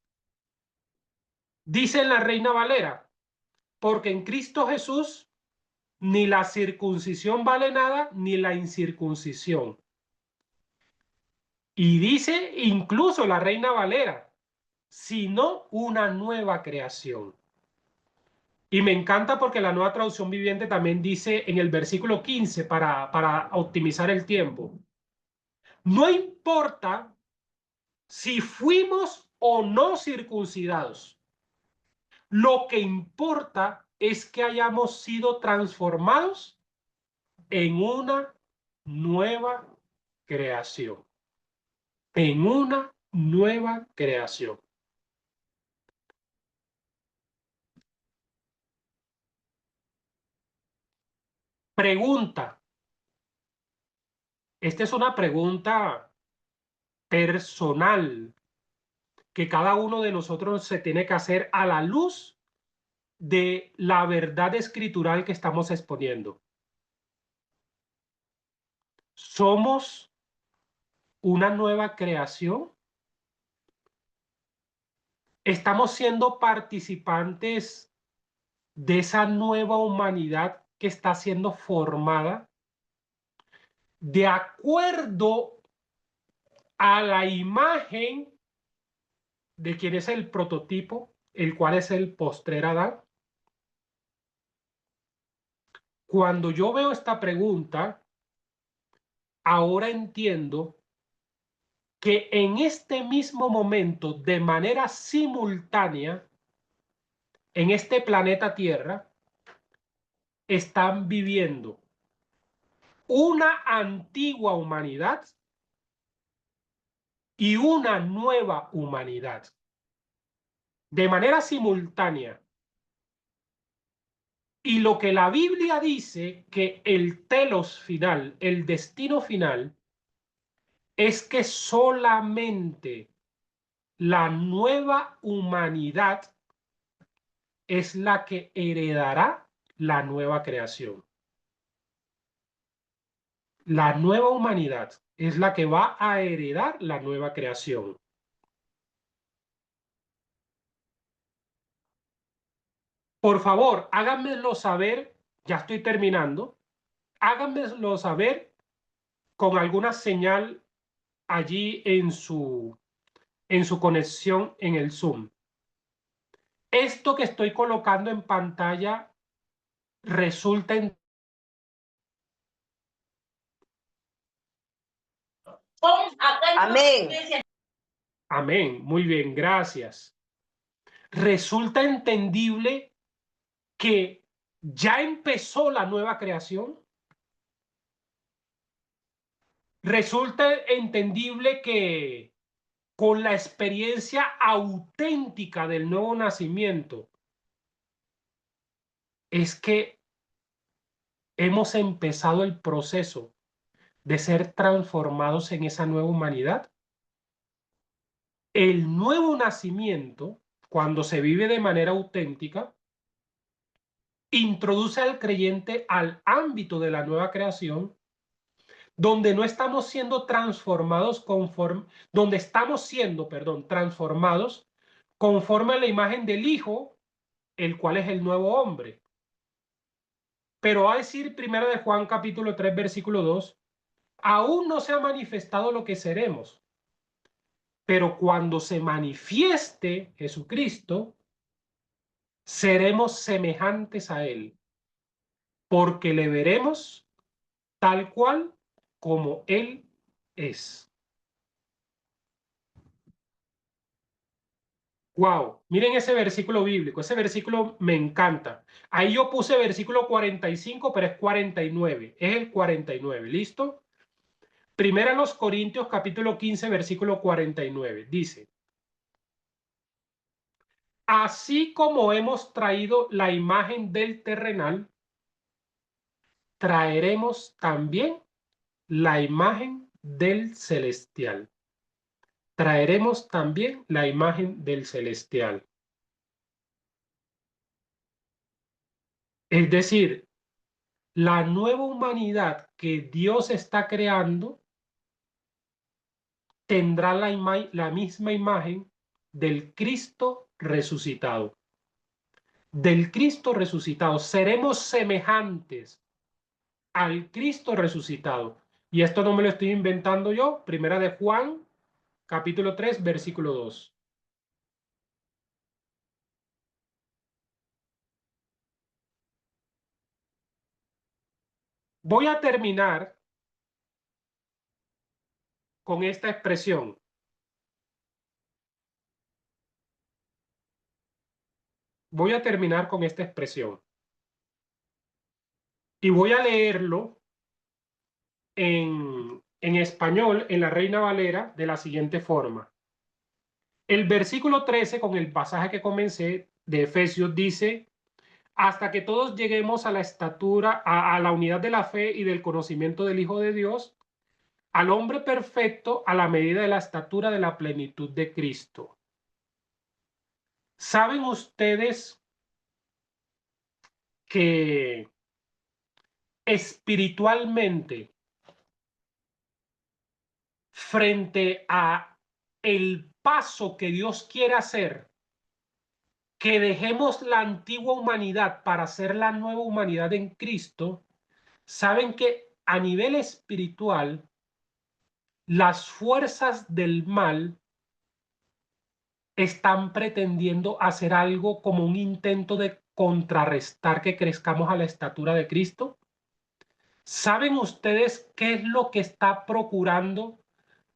Dice en la Reina Valera, porque en Cristo Jesús ni la circuncisión vale nada, ni la incircuncisión. Y dice incluso la Reina Valera, sino una nueva creación. Y me encanta porque la Nueva Traducción Viviente también dice en el versículo 15 para optimizar el tiempo. No importa si fuimos o no circuncidados. Lo que importa es que hayamos sido transformados en una nueva creación. En una nueva creación. Pregunta. Esta es una pregunta personal que cada uno de nosotros se tiene que hacer a la luz de la verdad escritural que estamos exponiendo. ¿Somos una nueva creación? ¿Estamos siendo participantes de esa nueva humanidad que está siendo formada de acuerdo a la imagen de quien es el prototipo, el cual es el postrer Adán. Cuando yo veo esta pregunta, ahora entiendo que en este mismo momento, de manera simultánea, en este planeta Tierra, están viviendo una antigua humanidad y una nueva humanidad. De manera simultánea. Y lo que la Biblia dice que el telos final, el destino final, es que solamente la nueva humanidad es la que heredará la nueva creación. La nueva humanidad es la que va a heredar la nueva creación. Por favor, háganmelo saber, ya estoy terminando, háganmelo saber con alguna señal allí en su conexión en el Zoom. Esto que estoy colocando en pantalla resulta en... Amén. Amén, muy bien, gracias. Resulta entendible que ya empezó la nueva creación. Resulta entendible que con la experiencia auténtica del nuevo nacimiento es que hemos empezado el proceso de ser transformados en esa nueva humanidad. El nuevo nacimiento, cuando se vive de manera auténtica, introduce al creyente al ámbito de la nueva creación, donde no estamos siendo transformados conforme, donde estamos siendo, perdón, transformados conforme a la imagen del Hijo, el cual es el nuevo hombre. Pero va a decir 1 de Juan capítulo 3 versículo 2, aún no se ha manifestado lo que seremos, pero cuando se manifieste Jesucristo, seremos semejantes a Él, porque le veremos tal cual como Él es. Wow, miren ese versículo bíblico, ese versículo me encanta. Ahí yo puse versículo 45, pero es 49, es el 49, ¿listo? Primera los Corintios capítulo 15, versículo 49, dice: así como hemos traído la imagen del terrenal, traeremos también la imagen del celestial. Traeremos también la imagen del celestial. Es decir, la nueva humanidad que Dios está creando tendrá la misma imagen del Cristo resucitado. Del Cristo resucitado. Seremos semejantes al Cristo resucitado. Y esto no me lo estoy inventando yo. Primera de Juan, capítulo 3, versículo 2. Voy a terminar con esta expresión. Voy a terminar con esta expresión. Y voy a leerlo en español, en la Reina Valera, de la siguiente forma. El versículo 13, con el pasaje que comencé de Efesios, dice: hasta que todos lleguemos a la estatura, a la unidad de la fe y del conocimiento del Hijo de Dios, al hombre perfecto, a la medida de la estatura de la plenitud de Cristo. ¿Saben ustedes que espiritualmente, frente a el paso que Dios quiere hacer que dejemos la antigua humanidad para ser la nueva humanidad en Cristo, saben que a nivel espiritual, las fuerzas del mal están pretendiendo hacer algo como un intento de contrarrestar que crezcamos a la estatura de Cristo. ¿Saben ustedes qué es lo que está procurando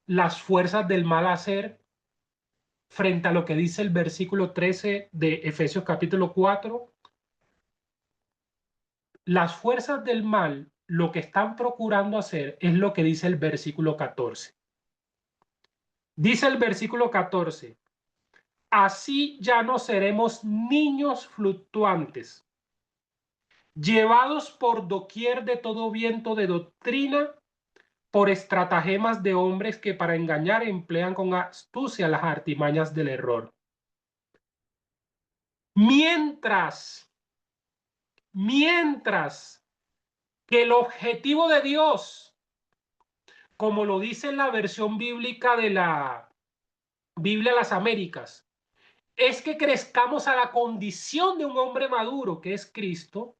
las fuerzas del mal hacer frente a lo que dice el versículo 13 de Efesios capítulo 4? Las fuerzas del mal lo que están procurando hacer es lo que dice el versículo 14. Dice el versículo 14: así ya no seremos niños fluctuantes, llevados por doquier de todo viento de doctrina, por estratagemas de hombres que para engañar emplean con astucia las artimañas del error. Mientras que el objetivo de Dios, como lo dice en la versión bíblica de la Biblia de las Américas, es que crezcamos a la condición de un hombre maduro, que es Cristo,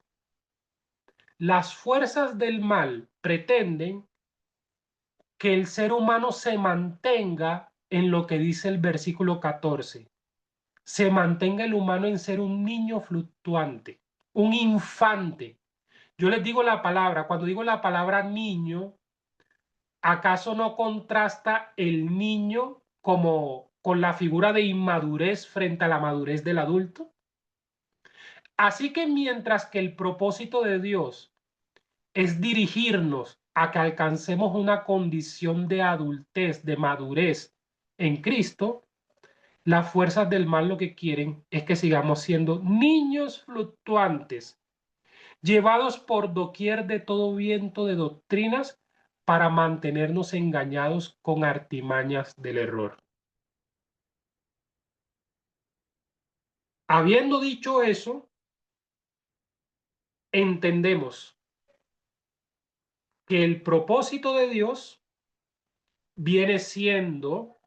las fuerzas del mal pretenden que el ser humano se mantenga en lo que dice el versículo 14. Se mantenga el humano en ser un niño fluctuante, un infante. Yo les digo la palabra, cuando digo la palabra niño, ¿acaso no contrasta el niño como con la figura de inmadurez frente a la madurez del adulto? Así que mientras que el propósito de Dios es dirigirnos a que alcancemos una condición de adultez, de madurez en Cristo, las fuerzas del mal lo que quieren es que sigamos siendo niños fluctuantes, llevados por doquier de todo viento de doctrinas para mantenernos engañados con artimañas del error. Habiendo dicho eso, entendemos que el propósito de Dios viene siendo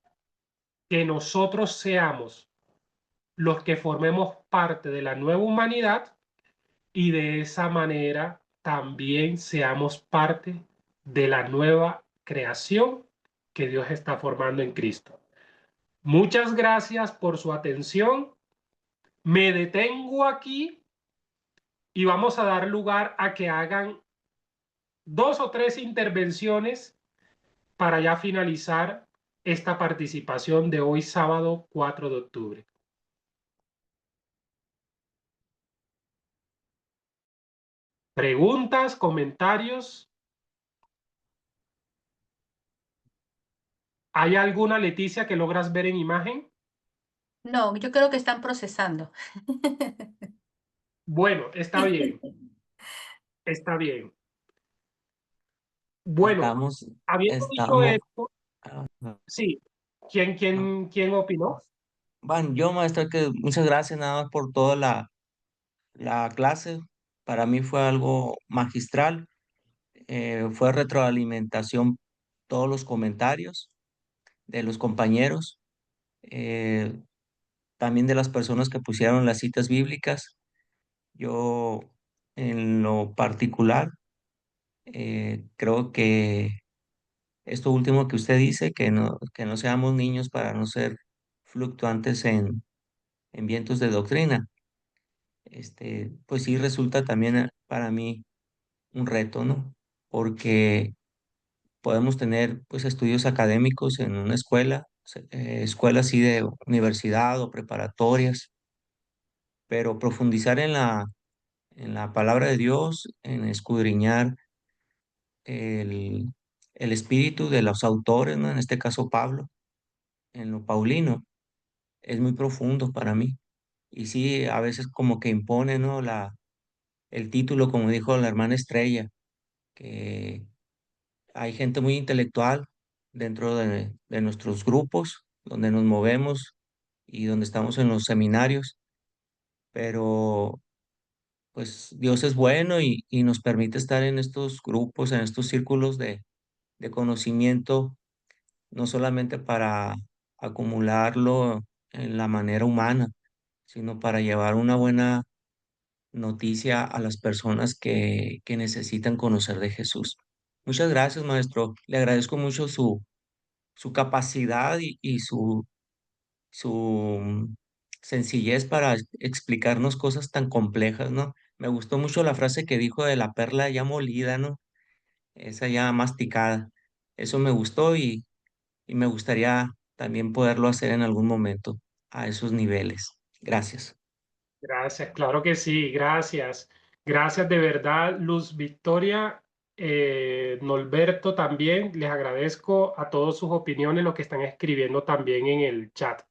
que nosotros seamos los que formemos parte de la nueva humanidad y de esa manera también seamos parte de la nueva creación que Dios está formando en Cristo. Muchas gracias por su atención. Me detengo aquí y vamos a dar lugar a que hagan 2 o 3 intervenciones para ya finalizar esta participación de hoy sábado 4 de octubre. ¿Preguntas, comentarios? ¿Hay alguna, Leticia, que logras ver en imagen? No, yo creo que están procesando. Bueno, está bien, está bien. Bueno, Estamos, habiendo dicho estamos, esto, ah, sí, ¿quién opinó? bueno, yo maestra, que muchas gracias nada más por toda la clase. Para mí fue algo magistral, fue retroalimentación todos los comentarios de los compañeros, eh, también de las personas que pusieron las citas bíblicas. Yo, en lo particular, creo que esto último que usted dice, que no seamos niños para no ser fluctuantes en vientos de doctrina, pues sí resulta también para mí un reto, ¿no? Porque podemos tener pues estudios académicos en una escuela, escuelas así de universidad o preparatorias, pero profundizar en la palabra de Dios, en escudriñar el, el espíritu de los autores, ¿no? En este caso Pablo, en lo paulino, es muy profundo para mí. Y sí, a veces como que impone, ¿no? El título, como dijo la hermana Estrella, que hay gente muy intelectual dentro de nuestros grupos, donde nos movemos y donde estamos en los seminarios, pero pues Dios es bueno y nos permite estar en estos grupos, en estos círculos de conocimiento, no solamente para acumularlo en la manera humana, sino para llevar una buena noticia a las personas que necesitan conocer de Jesús. Muchas gracias, maestro. Le agradezco mucho su capacidad y su sencillez para explicarnos cosas tan complejas, ¿no? Me gustó mucho la frase que dijo de la perla ya molida, ¿no? Esa ya masticada. Eso me gustó y me gustaría también poderlo hacer en algún momento a esos niveles. Gracias. Gracias, claro que sí, gracias. Gracias de verdad, Luz Victoria, Norberto también. Les agradezco a todos sus opiniones, lo que están escribiendo también en el chat.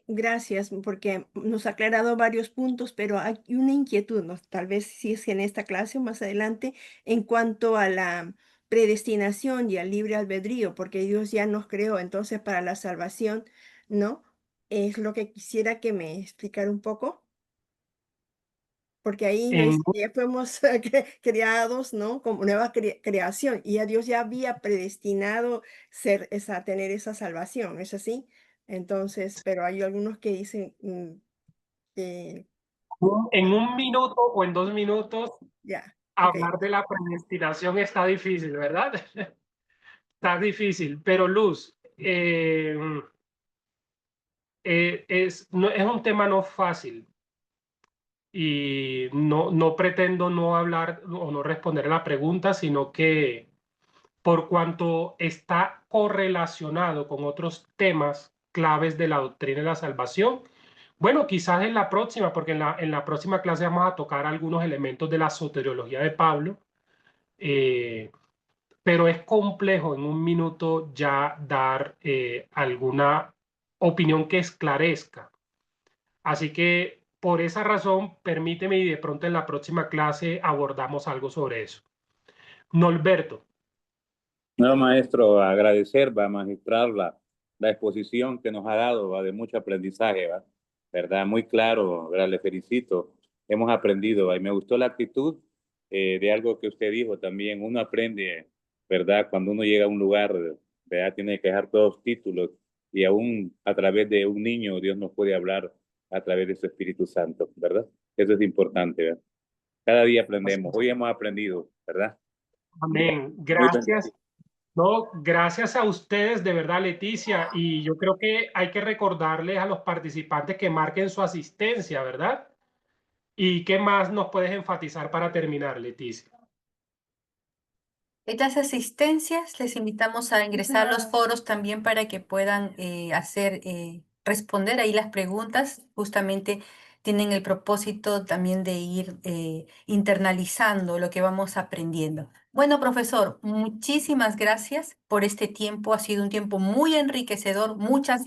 Gracias, porque nos ha aclarado varios puntos, pero hay una inquietud, ¿no? Tal vez si es en esta clase o más adelante, en cuanto a la predestinación y al libre albedrío, porque Dios ya nos creó, entonces para la salvación, ¿no? Es lo que quisiera que me explicara un poco, porque ahí me En, dice que ya fuimos creados, ¿no? Como nueva creación, y a Dios ya había predestinado tener esa salvación, ¿es así? Entonces, pero hay algunos que dicen que en un minuto o en 2 minutos, ya, ok. hablar de la predestinación está difícil, ¿verdad? Está difícil, pero Luz, es un tema no fácil y no pretendo no hablar o no responder a la pregunta, sino que por cuanto está correlacionado con otros temas claves de la doctrina de la salvación, bueno, quizás en la próxima, porque en la próxima clase vamos a tocar algunos elementos de la soteriología de Pablo, pero es complejo en un minuto ya dar alguna opinión que esclarezca. Así que por esa razón, permíteme y de pronto en la próxima clase abordamos algo sobre eso. Norberto. No, maestro, agradecer, va, magistrar la exposición que nos ha dado, va, de mucho aprendizaje, va, ¿verdad? Muy claro, ¿verdad? Le felicito. Hemos aprendido, va, y me gustó la actitud de algo que usted dijo también. Uno aprende, ¿verdad? Cuando uno llega a un lugar, ¿verdad? Tiene que dejar todos los títulos y aún a través de un niño Dios nos puede hablar a través de su Espíritu Santo, ¿verdad? Eso es importante, ¿verdad? Cada día aprendemos. Hoy hemos aprendido, ¿verdad? Amén. Muy Gracias. bendecido. No, gracias a ustedes, de verdad, Leticia. Y yo creo que hay que recordarles a los participantes que marquen su asistencia, ¿verdad? ¿Y qué más nos puedes enfatizar para terminar, Leticia? Estas asistencias les invitamos a ingresar a los foros también para que puedan responder ahí las preguntas. Justamente tienen el propósito también de ir internalizando lo que vamos aprendiendo. Bueno, profesor, muchísimas gracias por este tiempo. Ha sido un tiempo muy enriquecedor. Muchas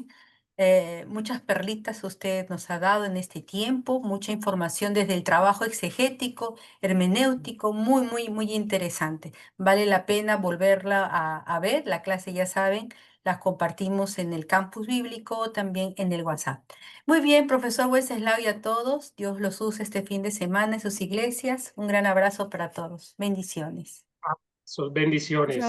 perlitas usted nos ha dado en este tiempo, mucha información desde el trabajo exegético, hermenéutico, muy interesante. Vale la pena volverla a ver. La clase, ya saben, las compartimos en el campus bíblico, también en el WhatsApp. Muy bien, profesor Wenceslao, y a todos. Dios los use este fin de semana en sus iglesias. Un gran abrazo para todos. Bendiciones. Sus bendiciones.